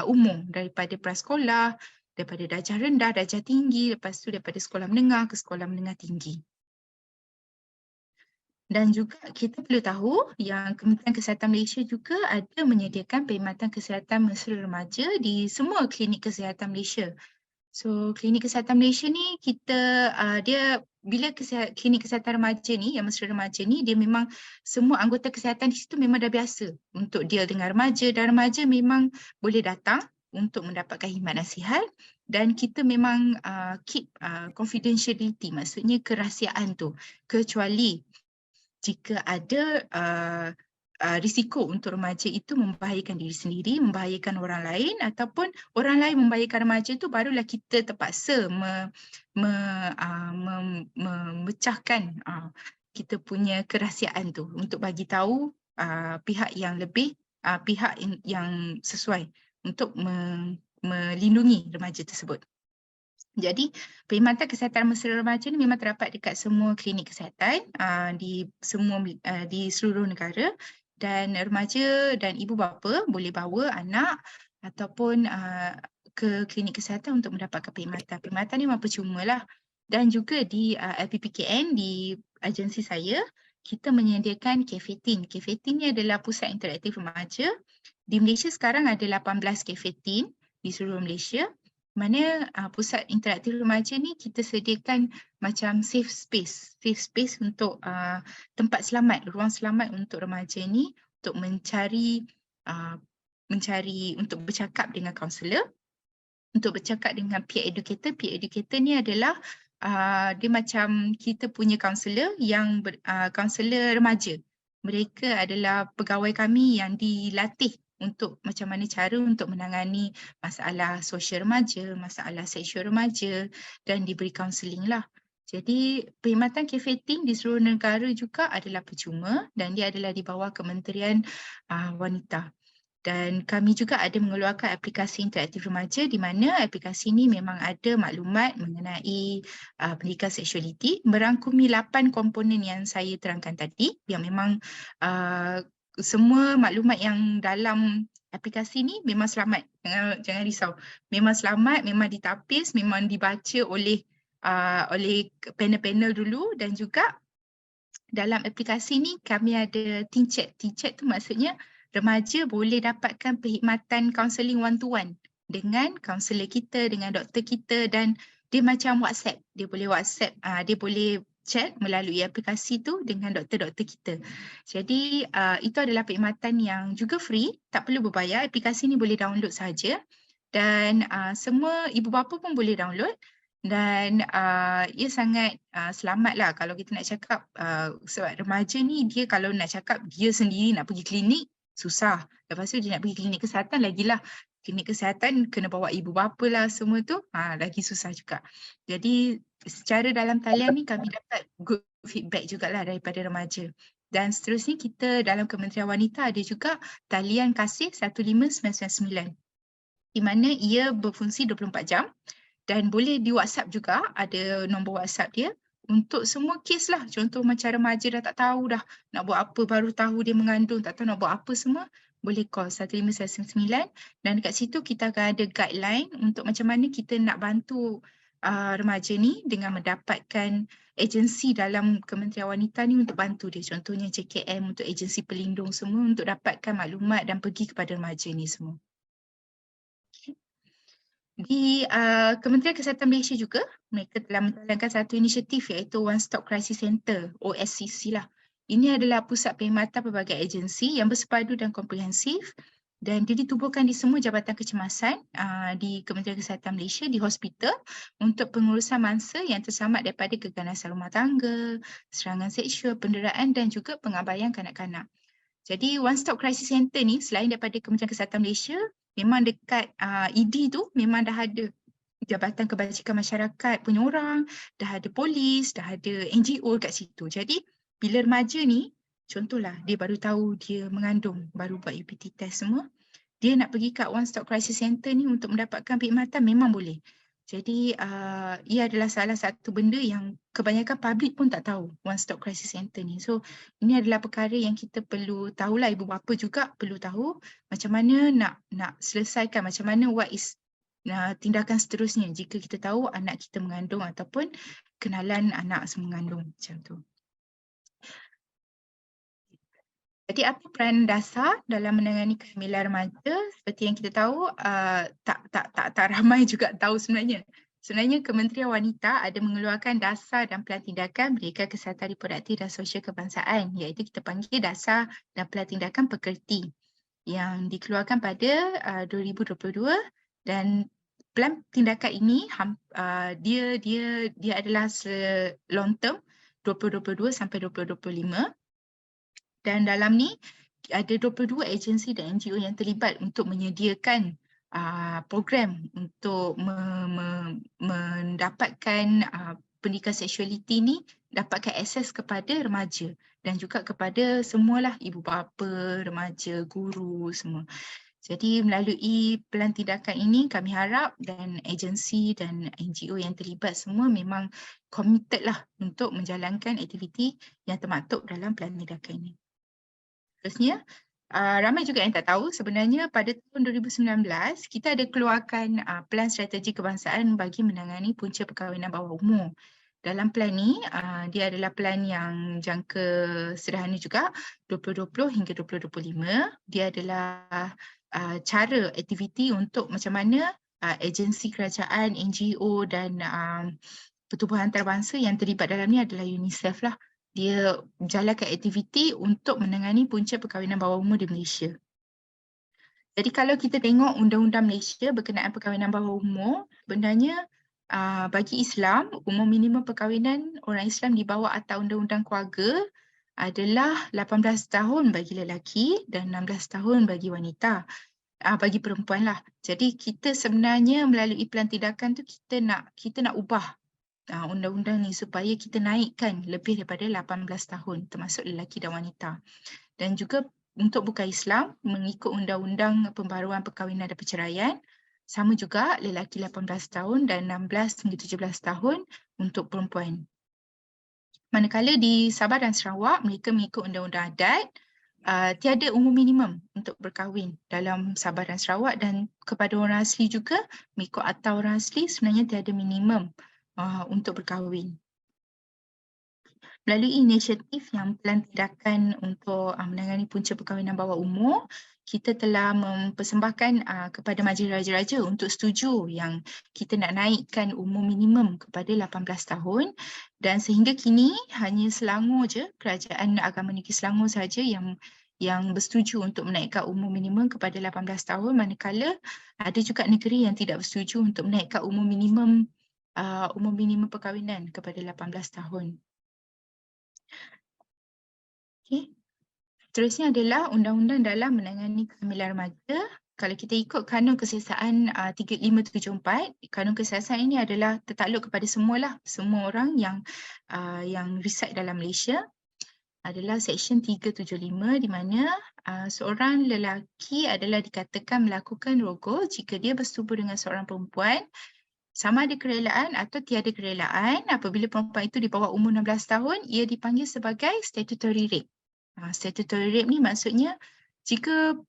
umum daripada prasekolah, daripada darjah rendah, darjah tinggi, lepas tu daripada sekolah menengah ke sekolah menengah tinggi. Dan juga kita perlu tahu yang Kementerian Kesihatan Malaysia juga ada menyediakan perkhidmatan kesihatan mesra remaja di semua klinik kesihatan Malaysia. So klinik kesihatan Malaysia ni dia bila klinik kesihatan remaja ni, yang mesra remaja ni, dia memang semua anggota kesihatan di situ memang dah biasa untuk deal dengan remaja dan remaja memang boleh datang untuk mendapatkan khidmat nasihat dan kita memang keep confidentiality, maksudnya kerahsiaan tu, kecuali jika ada risiko untuk remaja itu membahayakan diri sendiri, membahayakan orang lain ataupun orang lain membahayakan remaja itu, barulah kita terpaksa memecahkan kita punya kerahsiaan tu untuk bagi tahu pihak yang lebih, pihak yang sesuai untuk melindungi remaja tersebut. Jadi perkhidmatan kesihatan mesra remaja ni memang terdapat dekat semua klinik kesihatan di seluruh negara dan remaja dan ibu bapa boleh bawa anak ataupun ke klinik kesihatan untuk mendapatkan perkhidmatan. Perkhidmatan ni memang percuma lah. Dan juga di LPPKN, di agensi saya, kita menyediakan Cafe-Teen. Cafe-Teen ni adalah pusat interaktif remaja. Di Malaysia sekarang ada 18 Cafe-Teen di seluruh Malaysia. Mana pusat interaktif remaja ni kita sediakan macam safe space untuk tempat selamat, ruang selamat untuk remaja ni untuk mencari untuk bercakap dengan kaunselor, untuk bercakap dengan peer educator. Peer educator ni adalah dia macam kita punya kaunselor yang kaunselor remaja. Mereka adalah pegawai kami yang dilatih untuk macam mana cara untuk menangani masalah sosial remaja, masalah seksual remaja dan diberi kaunseling lah. Jadi perkhidmatan Cafe-Teen di seluruh negara juga adalah percuma dan dia adalah di bawah Kementerian Wanita. Dan kami juga ada mengeluarkan aplikasi interaktif remaja di mana aplikasi ini memang ada maklumat mengenai pendidikan seksualiti, merangkumi 8 komponen yang saya terangkan tadi yang memang semua maklumat yang dalam aplikasi ni memang selamat. Jangan risau. Memang selamat, memang ditapis, memang dibaca oleh panel-panel dulu dan juga dalam aplikasi ni kami ada teen chat. Teen chat tu maksudnya remaja boleh dapatkan perkhidmatan counselling one to one dengan kaunselor kita, dengan doktor kita, dan dia macam WhatsApp. Dia boleh WhatsApp, dia boleh chat melalui aplikasi tu dengan doktor-doktor kita. Jadi itu adalah perkhidmatan yang juga free, tak perlu berbayar. Aplikasi ni boleh download saja dan semua ibu bapa pun boleh download. Dan ia sangat selamatlah kalau kita nak cakap sebab remaja ni dia kalau nak cakap dia sendiri nak pergi klinik susah. Lepas tu dia nak pergi klinik kesihatan lagilah. Klinik kesihatan kena bawa ibu bapa lah semua tu lagi susah juga. Jadi secara dalam talian ni kami dapat good feedback jugalah daripada remaja. Dan seterusnya kita dalam Kementerian Wanita ada juga talian kasih 15999 di mana ia berfungsi 24 jam. Dan boleh di WhatsApp juga, ada nombor WhatsApp dia untuk semua kes lah. Contoh macam remaja dah tak tahu dah nak buat apa, baru tahu dia mengandung, tak tahu nak buat apa semua, boleh call 15999 dan dekat situ kita akan ada guideline untuk macam mana kita nak bantu remaja ni dengan mendapatkan agensi dalam Kementerian Wanita ni untuk bantu dia. Contohnya JKM untuk agensi pelindung semua untuk dapatkan maklumat dan pergi kepada remaja ni semua. Di Kementerian Kesihatan Malaysia juga, mereka telah menjalankan satu inisiatif iaitu One Stop Crisis Center, OSCC lah. Ini adalah pusat perkhidmatan pelbagai agensi yang bersepadu dan komprehensif dan dia ditubuhkan di semua jabatan kecemasan di Kementerian Kesihatan Malaysia di hospital untuk pengurusan mangsa yang tersamat daripada keganasan rumah tangga, serangan seksual, penderaan dan juga pengabaian kanak-kanak. Jadi One Stop Crisis Center ni selain daripada Kementerian Kesihatan Malaysia, memang dekat ED tu memang dah ada Jabatan Kebajikan Masyarakat punya orang, dah ada polis, dah ada NGO kat situ. Jadi bila remaja ni, contohlah dia baru tahu dia mengandung, baru buat UPT test semua, dia nak pergi kat One Stop Crisis Center ni untuk mendapatkan perkhidmatan memang boleh. Jadi ia adalah salah satu benda yang kebanyakan public pun tak tahu, One Stop Crisis Center ni. So ini adalah perkara yang kita perlu tahulah, ibu bapa juga perlu tahu macam mana nak selesaikan, macam mana what is tindakan seterusnya jika kita tahu anak kita mengandung ataupun kenalan anak mengandung macam tu. Jadi apa peranan dasar dalam menangani kehamilan remaja? Seperti yang kita tahu, tak ramai juga tahu sebenarnya. Sebenarnya Kementerian Wanita ada mengeluarkan dasar dan pelan tindakan Bidang Kesihatan Reproduktif dan Sosial Kebangsaan, iaitu kita panggil dasar dan pelan tindakan pekerti yang dikeluarkan pada 2022 dan pelan tindakan ini dia adalah long term 2022 sampai 2025. Dan dalam ni ada 22 agensi dan NGO yang terlibat untuk menyediakan program untuk mendapatkan pendidikan seksualiti ni, dapatkan akses kepada remaja dan juga kepada semualah ibu bapa, remaja, guru semua. Jadi melalui pelan tindakan ini kami harap dan agensi dan NGO yang terlibat semua memang committed lah untuk menjalankan aktiviti yang termaktub dalam pelan tindakan ini. Seterusnya, ramai juga yang tak tahu sebenarnya pada tahun 2019 kita ada keluarkan pelan strategi kebangsaan bagi menangani punca perkahwinan bawah umur. Dalam pelan ni, dia adalah pelan yang jangka sederhana juga 2020 hingga 2025. Dia adalah cara aktiviti untuk macam mana agensi kerajaan, NGO dan pertubuhan antarabangsa yang terlibat dalam ni adalah UNICEF lah. Dia jalankan aktiviti untuk menangani punca perkahwinan bawah umur di Malaysia. Jadi kalau kita tengok undang-undang Malaysia berkenaan perkahwinan bawah umur, sebenarnya bagi Islam, umur minimum perkahwinan orang Islam di bawah Akta Undang-Undang Keluarga adalah 18 tahun bagi lelaki dan 16 tahun bagi wanita, bagi perempuan lah. Jadi kita sebenarnya melalui pelan tindakan tu kita nak ubah undang-undang ni supaya kita naikkan lebih daripada 18 tahun termasuk lelaki dan wanita. Dan juga untuk bukan Islam mengikut undang-undang pembaruan perkahwinan dan perceraian, sama juga lelaki 18 tahun dan 16 hingga 17 tahun untuk perempuan. Manakala di Sabah dan Sarawak mereka mengikut undang-undang adat, tiada umur minimum untuk berkahwin dalam Sabah dan Sarawak, dan kepada orang asli juga mengikut Akta Orang Asli sebenarnya tiada minimum untuk berkahwin. Melalui inisiatif yang pelan tindakan untuk menangani punca perkahwinan bawah umur, kita telah mempersembahkan kepada majlis raja-raja untuk setuju yang kita nak naikkan umur minimum kepada 18 tahun, dan sehingga kini hanya Selangor je, Kerajaan Agama Negeri Selangor saja yang bersetuju untuk menaikkan umur minimum kepada 18 tahun, manakala ada juga negeri yang tidak bersetuju untuk menaikkan umur minimum perkahwinan kepada 18 tahun. Okay. Seterusnya adalah undang-undang dalam menangani kehamilan remaja. Kalau kita ikut kanun kesiasaan 3574, kanun kesiasaan ini adalah tertakluk kepada semua orang yang reside dalam Malaysia. Adalah Seksyen 375 di mana seorang lelaki adalah dikatakan melakukan rogol jika dia bersetubuh dengan seorang perempuan sama ada kerelaan atau tiada kerelaan. Apabila perempuan itu di bawah umur 16 tahun, ia dipanggil sebagai statutory rape. Statutory rape ni maksudnya jika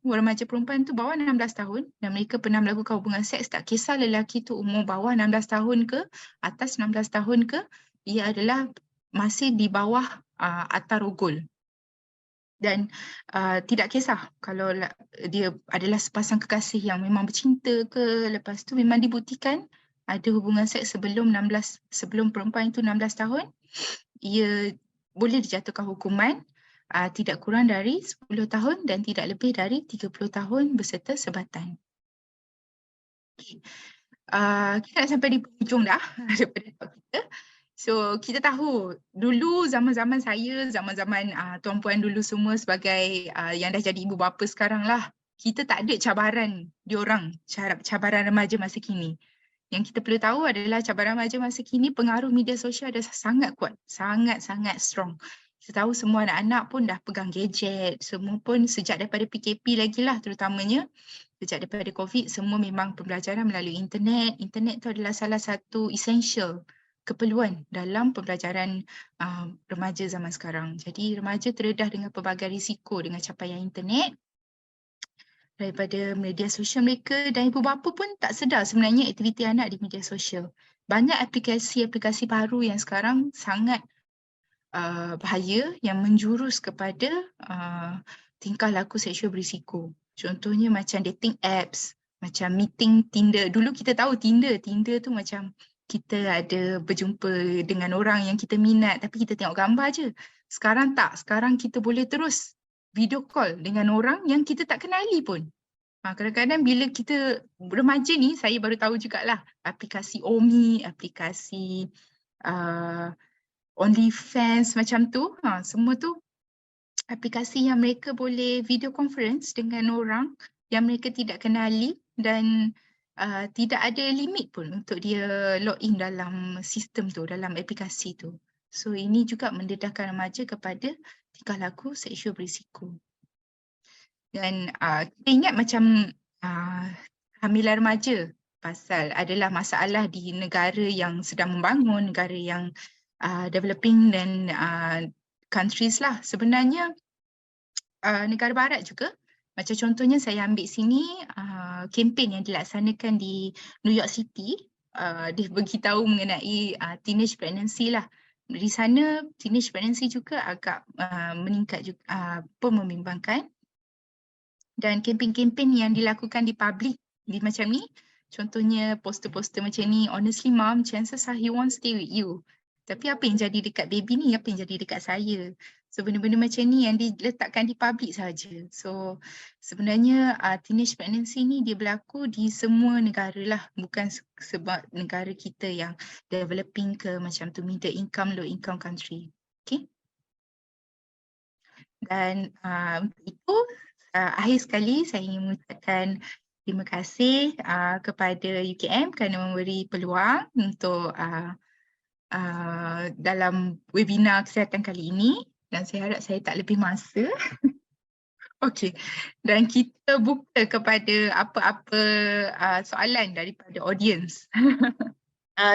remaja perempuan tu bawah 16 tahun dan mereka pernah melakukan hubungan seks, tak kisah lelaki tu umur bawah 16 tahun ke, atas 16 tahun ke, ia adalah masih di bawah atar rogol. Dan tidak kisah kalau dia adalah sepasang kekasih yang memang bercinta ke, lepas tu memang dibuktikan ada hubungan seks sebelum perempuan itu 16 tahun, ia boleh dijatuhkan hukuman tidak kurang dari 10 tahun dan tidak lebih dari 30 tahun beserta sebatan. Okay. Kita nak sampai di hujung dah daripada talk kita. So kita tahu dulu zaman-zaman saya, zaman-zaman tuan-puan dulu semua sebagai yang dah jadi ibu bapa sekarang lah, kita tak ada cabaran diorang, cabaran remaja masa kini. Yang kita perlu tahu adalah cabaran remaja masa kini, pengaruh media sosial dah sangat kuat, sangat-sangat strong. Kita tahu semua anak-anak pun dah pegang gadget, semua pun sejak daripada PKP lagi lah terutamanya. Sejak daripada COVID, semua memang pembelajaran melalui internet. Internet tu adalah salah satu essential keperluan dalam pembelajaran remaja zaman sekarang. Jadi remaja terdedah dengan pelbagai risiko dengan capaian internet daripada media sosial mereka, dan ibu bapa pun tak sedar sebenarnya aktiviti anak di media sosial. Banyak aplikasi-aplikasi baru yang sekarang sangat bahaya yang menjurus kepada tingkah laku seksual berisiko. Contohnya macam dating apps, macam meeting Tinder. Dulu kita tahu Tinder tu macam kita ada berjumpa dengan orang yang kita minat tapi kita tengok gambar je. Sekarang tak, sekarang kita boleh terus video call dengan orang yang kita tak kenali pun. Kadang-kadang bila kita remaja ni, saya baru tahu jugalah aplikasi Omi, aplikasi OnlyFans macam tu. Semua tu aplikasi yang mereka boleh video conference dengan orang yang mereka tidak kenali dan tidak ada limit pun untuk dia login dalam sistem tu, dalam aplikasi tu. So ini juga mendedahkan remaja kepada tingkah laku seksual berisiko. Dan kita ingat macam kehamilan remaja pasal adalah masalah di negara yang sedang membangun, negara yang developing dan countries lah. Sebenarnya negara barat juga, macam contohnya saya ambil sini kempen yang dilaksanakan di New York City, dia beritahu mengenai teenage pregnancy lah. Di sana teenage pregnancy juga agak meningkat juga, pun membimbangkan. Dan kempen-kempen yang dilakukan di public di macam ni, contohnya poster-poster macam ni, honestly mom, chances are he won't stay with you. Tapi apa yang jadi dekat baby ni, apa yang jadi dekat saya? So benda-benda macam ni yang diletakkan di public saja. So sebenarnya teenage pregnancy ni dia berlaku di semua negara lah, bukan sebab negara kita yang developing ke macam tu, middle income, low income country. Okay. Dan itu akhir sekali saya ingin mengucapkan terima kasih kepada UKM kerana memberi peluang untuk dalam webinar kesihatan kali ini, dan saya harap saya tak lebih masa. Okey, dan kita buka kepada apa-apa soalan daripada audience.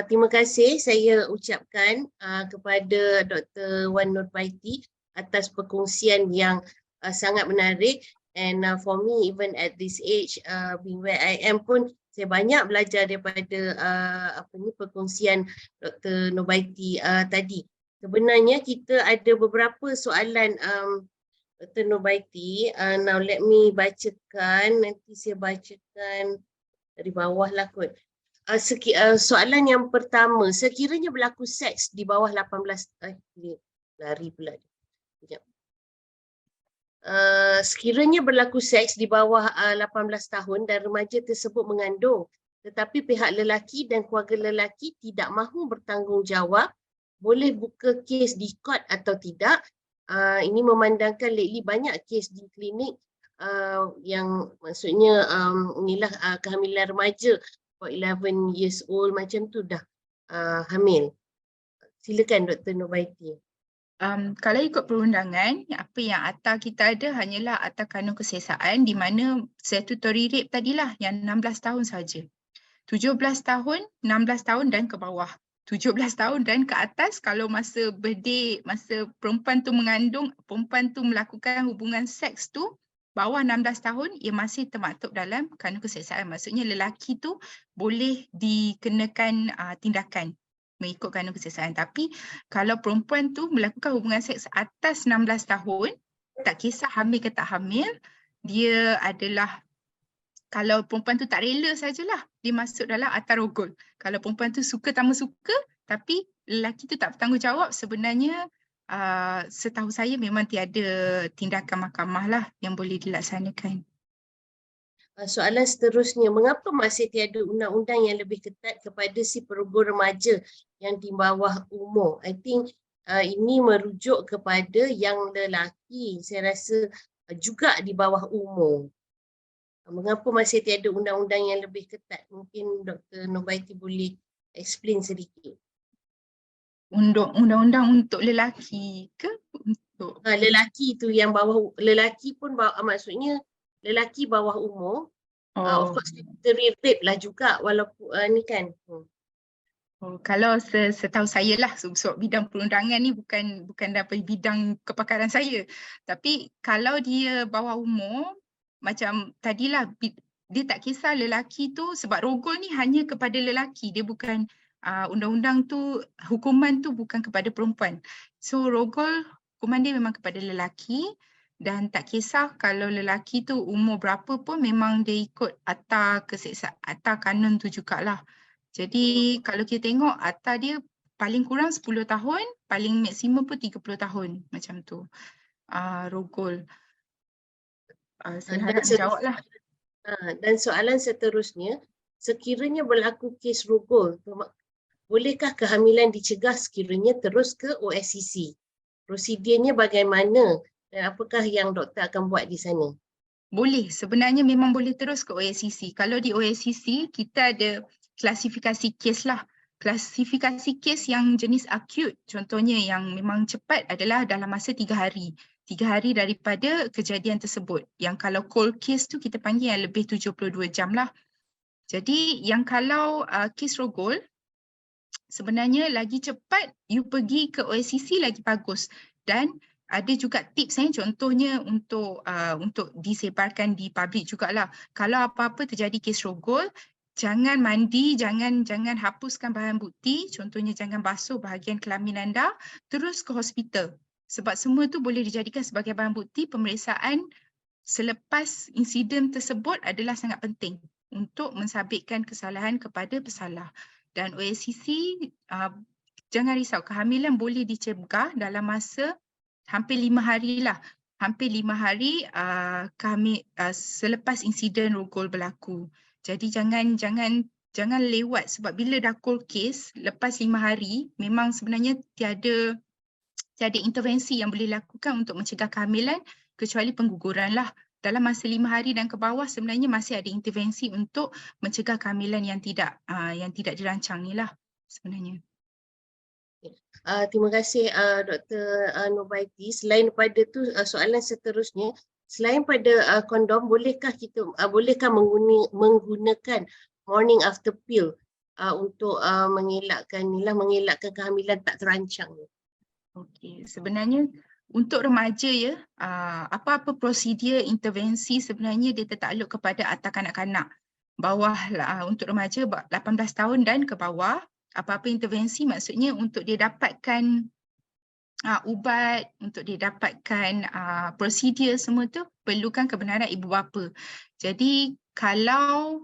Terima kasih saya ucapkan kepada Dr. Wan Nurbaiti atas perkongsian yang sangat menarik. And for me, even at this age, being where I am pun, saya banyak belajar daripada perkongsian Dr. Nurbaiti tadi. Sebenarnya kita ada beberapa soalan Dr. Nubaiti. Now let me bacakan, nanti saya bacakan dari bawah lah kot. Soalan yang pertama, sekiranya berlaku seks di bawah 18, lari pula. Sekejap. Sekiranya berlaku seks di bawah 18 tahun dan remaja tersebut mengandung, tetapi pihak lelaki dan keluarga lelaki tidak mahu bertanggungjawab, boleh buka kes di court atau tidak. Ini memandangkan lately banyak kes di klinik yang maksudnya inilah kehamilan remaja, 11 years old macam tu dah hamil. Silakan Dr. Nubaiti. Kalau ikut perundangan, apa yang akta kita ada hanyalah akta kanun keseksaan di mana statutory rape tadilah yang 16 tahun saja. 17 tahun, 16 tahun dan ke bawah. 17 tahun dan ke atas kalau masa birthday, masa perempuan tu mengandung, perempuan tu melakukan hubungan seks tu, bawah 16 tahun, ia masih termaktub dalam kanun keseksaan. Maksudnya lelaki tu boleh dikenakan tindakan mengikut kanun keseksaan. Tapi kalau perempuan tu melakukan hubungan seks atas 16 tahun, tak kisah hamil ke tak hamil, dia adalah, kalau perempuan tu tak rela sajalah, dia masuk dalam akta rogol. Kalau perempuan tu suka tak suka, tapi lelaki tu tak bertanggungjawab, sebenarnya setahu saya memang tiada tindakan mahkamah lah yang boleh dilaksanakan. Soalan seterusnya, mengapa masih tiada undang-undang yang lebih ketat kepada si perogol remaja yang di bawah umur? I think ini merujuk kepada yang lelaki, saya rasa juga di bawah umur. Mengapa masih tiada undang-undang yang lebih ketat? Mungkin Dr. Nubaiti boleh explain sedikit. Undang-undang untuk lelaki ke? Untuk lelaki tu yang bawah, lelaki pun maksudnya lelaki bawah umur. Of course rape lah juga walaupun ni kan. Kalau setahu saya lah, sebab bidang perundangan ni bukan dapat bidang kepakaran saya. Tapi kalau dia bawah umur, macam tadilah, dia tak kisah lelaki tu, sebab rogol ni hanya kepada lelaki, dia bukan undang-undang tu, hukuman tu bukan kepada perempuan. So rogol, hukuman dia memang kepada lelaki, dan tak kisah kalau lelaki tu umur berapa pun memang dia ikut akta keseksaan, akta kanun tu jugalah. Jadi kalau kita tengok akta dia paling kurang 10 tahun, paling maksimum pun 30 tahun macam tu. Rogol. Saya harap menjawab lah. Dan soalan seterusnya, sekiranya berlaku kes rogol, bolehkah kehamilan dicegah sekiranya terus ke OSCC? Prosedurnya bagaimana dan apakah yang doktor akan buat di sana? Boleh, sebenarnya memang boleh terus ke OSCC. Kalau di OSCC kita ada klasifikasi kes lah. Klasifikasi kes yang jenis acute, contohnya yang memang cepat adalah dalam masa 3 hari. 3 hari daripada kejadian tersebut. Yang kalau cold case tu kita panggil yang lebih 72 jam lah. Jadi yang kalau kes rogol, sebenarnya lagi cepat you pergi ke OSCC lagi bagus. Dan ada juga tips contohnya untuk disebarkan di publik jugalah. Kalau apa-apa terjadi kes rogol, jangan mandi, jangan hapuskan bahan bukti, contohnya jangan basuh bahagian kelamin anda, terus ke hospital. Sebab semua tu boleh dijadikan sebagai bahan bukti. Pemeriksaan selepas insiden tersebut adalah sangat penting untuk mensabitkan kesalahan kepada pesalah. Dan OSCC, jangan risau, kehamilan boleh dicegah dalam masa hampir 5 hari lah. Hampir 5 hari selepas insiden rogol berlaku. Jadi jangan lewat, sebab bila dah cold case, lepas 5 hari, memang sebenarnya tiada intervensi yang boleh dilakukan untuk mencegah kehamilan kecuali pengguguran lah. Dalam masa 5 hari dan ke bawah sebenarnya masih ada intervensi untuk mencegah kehamilan yang tidak dirancang ni lah sebenarnya. Terima kasih Dr. Nubaiti. Selain pada tu soalan seterusnya, selain pada kondom, bolehkah menggunakan morning after pill untuk mengelakkan kehamilan tak terancang? Okey, sebenarnya untuk remaja apa-apa prosedur intervensi sebenarnya dia tertakluk kepada akta kanak-kanak. Bawah untuk remaja 18 tahun dan ke bawah, apa-apa intervensi maksudnya untuk dia dapatkan ubat, untuk didapatkan prosedur semua tu perlukan kebenaran ibu bapa. Jadi kalau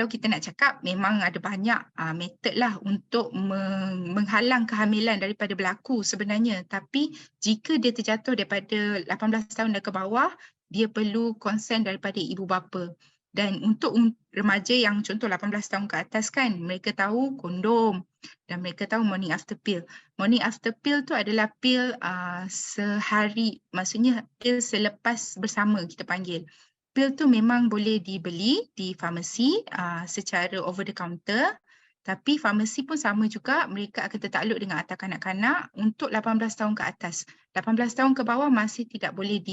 kita nak cakap memang ada banyak metod lah untuk menghalang kehamilan daripada berlaku sebenarnya. Tapi jika dia terjatuh daripada 18 tahun dan ke bawah, dia perlu consent daripada ibu bapa. Dan untuk remaja yang contoh 18 tahun ke atas kan, mereka tahu kondom dan mereka tahu morning after pill. Morning after pill tu adalah pil sehari, maksudnya pil selepas bersama kita panggil. Pil tu memang boleh dibeli di farmasi secara over the counter, tapi farmasi pun sama juga, mereka akan tertakluk dengan akta kanak-kanak untuk 18 tahun ke atas. 18 tahun ke bawah masih tidak boleh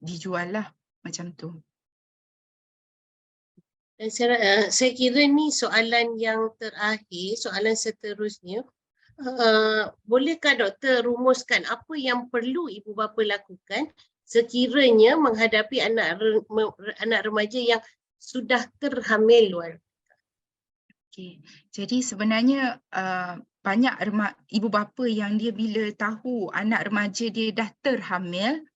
dijual lah macam tu. Dan saya kira ni soalan yang terakhir, soalan seterusnya. Bolehkah doktor rumuskan apa yang perlu ibu bapa lakukan sekiranya menghadapi anak remaja yang sudah terhamil luar? Okay. Jadi sebenarnya banyak ibu bapa yang dia bila tahu anak remaja dia dah terhamil,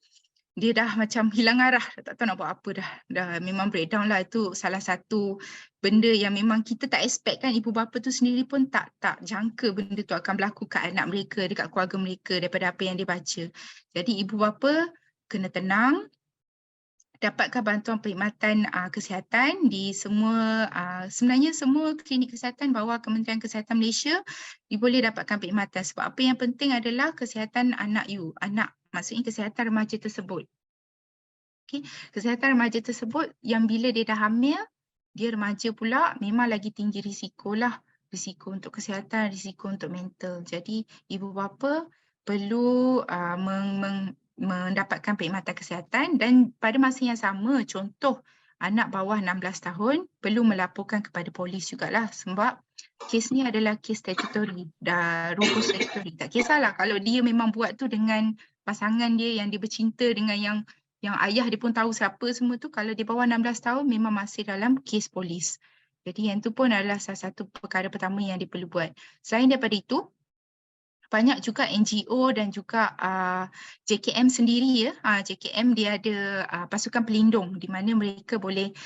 dia dah macam hilang arah, tak tahu nak buat apa dah memang breakdown lah. Itu salah satu benda yang memang kita tak expect kan, ibu bapa tu sendiri pun tak jangka benda tu akan berlaku kat anak mereka, dekat keluarga mereka daripada apa yang dia baca. Jadi ibu bapa kena tenang, dapatkan bantuan perkhidmatan kesihatan di semua, sebenarnya semua klinik kesihatan bawah Kementerian Kesihatan Malaysia, dia boleh dapatkan perkhidmatan. Sebab apa yang penting adalah kesihatan anak maksudnya kesihatan remaja tersebut. Okay. Kesihatan remaja tersebut yang bila dia dah hamil, dia remaja pula, memang lagi tinggi risiko lah. Risiko untuk kesihatan, risiko untuk mental. Jadi ibu bapa perlu mendapatkan perkhidmatan kesihatan, dan pada masa yang sama, contoh anak bawah 16 tahun perlu melaporkan kepada polis jugalah, sebab kes ni adalah kes statutory, dah rumpun statutory. Tak kisahlah kalau dia memang buat tu dengan pasangan dia yang dia bercinta dengan yang ayah dia pun tahu siapa semua tu, kalau di bawah 16 tahun memang masih dalam kes polis. Jadi yang tu pun adalah salah satu perkara pertama yang dia perlu buat. Selain daripada itu, banyak juga NGO dan juga JKM sendiri ya. JKM dia ada pasukan pelindung di mana mereka boleh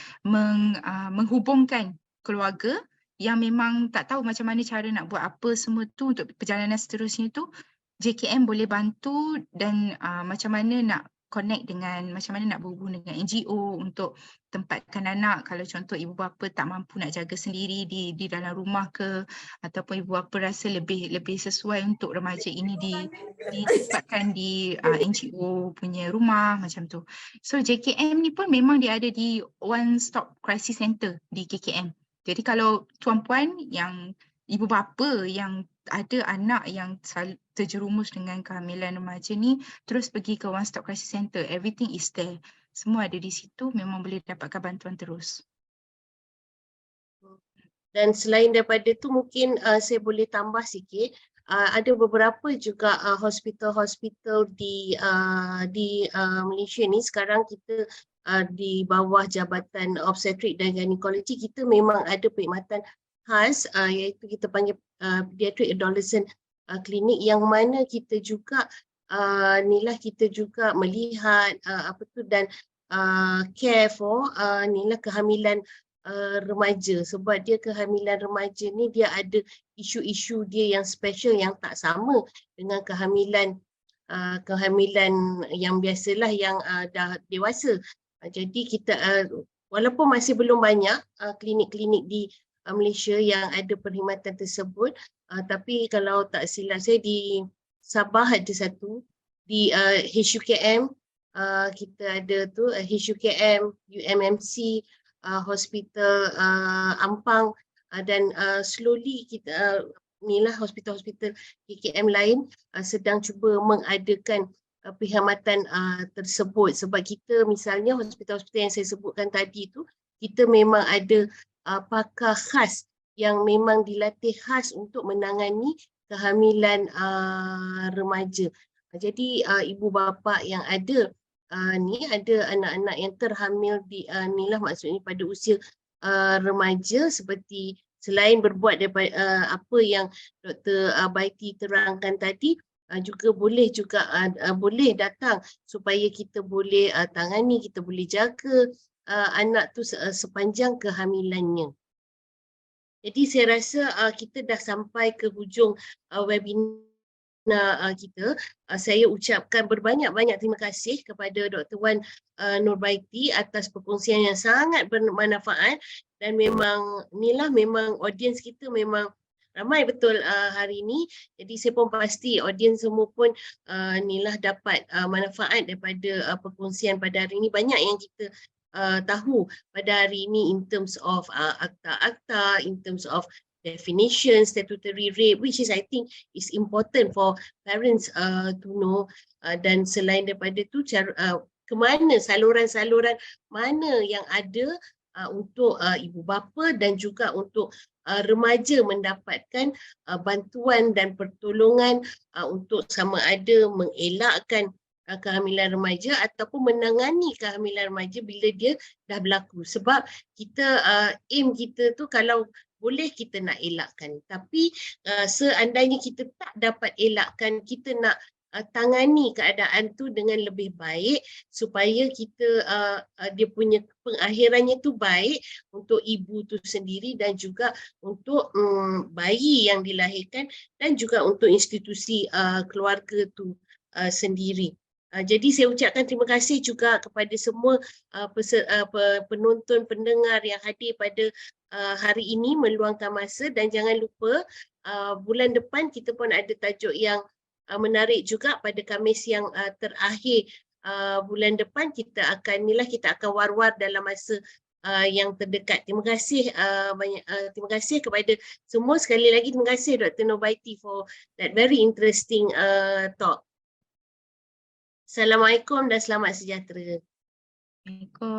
menghubungkan keluarga yang memang tak tahu macam mana cara nak buat apa semua tu untuk perjalanan seterusnya tu. JKM boleh bantu dan macam mana nak connect dengan, macam mana nak berhubung dengan NGO untuk tempatkan anak kalau contoh ibu bapa tak mampu nak jaga sendiri di dalam rumah ke, ataupun ibu bapa rasa lebih sesuai untuk remaja ini ditempatkan di NGO punya rumah macam tu. So JKM ni pun memang dia ada di One Stop Crisis Center di KKM. Jadi kalau tuan-puan yang ibu bapa yang ada anak yang terjerumus dengan kehamilan remaja ni, terus pergi ke One Stop Crisis Center. Everything is there. Semua ada di situ, memang boleh dapatkan bantuan terus. Dan selain daripada tu mungkin saya boleh tambah sikit, ada beberapa juga hospital-hospital di Malaysia ni sekarang kita di bawah Jabatan Obstetrik dan Gynecology, kita memang ada perkhidmatan khas iaitu kita panggil Pediatric Adolescent Clinic, yang mana kita juga kita juga melihat dan care for kehamilan remaja, sebab dia kehamilan remaja ni dia ada isu-isu dia yang special yang tak sama dengan kehamilan yang biasalah yang dah dewasa. Jadi kita walaupun masih belum banyak klinik-klinik di Malaysia yang ada perkhidmatan tersebut, tapi kalau tak silap saya di Sabah ada satu, di HUKM kita ada tu HUKM, UMMC, hospital Ampang, dan slowly kita inilah hospital-hospital KKM lain sedang cuba mengadakan perkhidmatan tersebut, sebab kita misalnya hospital-hospital yang saya sebutkan tadi tu, kita memang ada pakar khas yang memang dilatih khas untuk menangani kehamilan remaja. Jadi ibu bapa yang ada ada anak-anak yang terhamil di maksudnya pada usia remaja, seperti selain berbuat daripada apa yang Dr. Baiti terangkan tadi, juga boleh boleh datang supaya kita boleh tangani, kita boleh jaga anak tu sepanjang kehamilannya. Jadi saya rasa kita dah sampai ke hujung webinar kita. Saya ucapkan berbanyak-banyak terima kasih kepada Dr. Wan Nurbaiti atas perkongsian yang sangat bermanfaat, dan memang inilah memang audiens kita memang ramai betul hari ini. Jadi saya pun pasti audiens semua pun inilah dapat manfaat daripada perkongsian pada hari ini. Banyak yang kita tahu pada hari ini in terms of akta-akta, in terms of definition, statutory rape, which is I think is important for parents to know, dan selain daripada tu kemana saluran-saluran mana yang ada untuk ibu bapa dan juga untuk remaja mendapatkan bantuan dan pertolongan untuk sama ada mengelakkan kehamilan remaja ataupun menangani kehamilan remaja bila dia dah berlaku. Sebab kita aim kita tu kalau boleh kita nak elakkan, tapi seandainya kita tak dapat elakkan, kita nak tangani keadaan tu dengan lebih baik supaya kita dia punya pengakhirannya tu baik untuk ibu tu sendiri dan juga untuk bayi yang dilahirkan dan juga untuk institusi keluarga tu sendiri. Jadi saya ucapkan terima kasih juga kepada semua penonton, pendengar yang hadir pada hari ini meluangkan masa, dan jangan lupa bulan depan kita pun ada tajuk yang menarik juga pada Khamis yang terakhir bulan depan. Kita akan war-war dalam masa yang terdekat. Terima kasih terima kasih kepada semua. Sekali lagi terima kasih Dr. Nurbaiti for that very interesting talk. Assalamualaikum dan selamat sejahtera.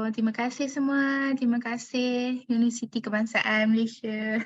Terima kasih semua. Terima kasih Universiti Kebangsaan Malaysia.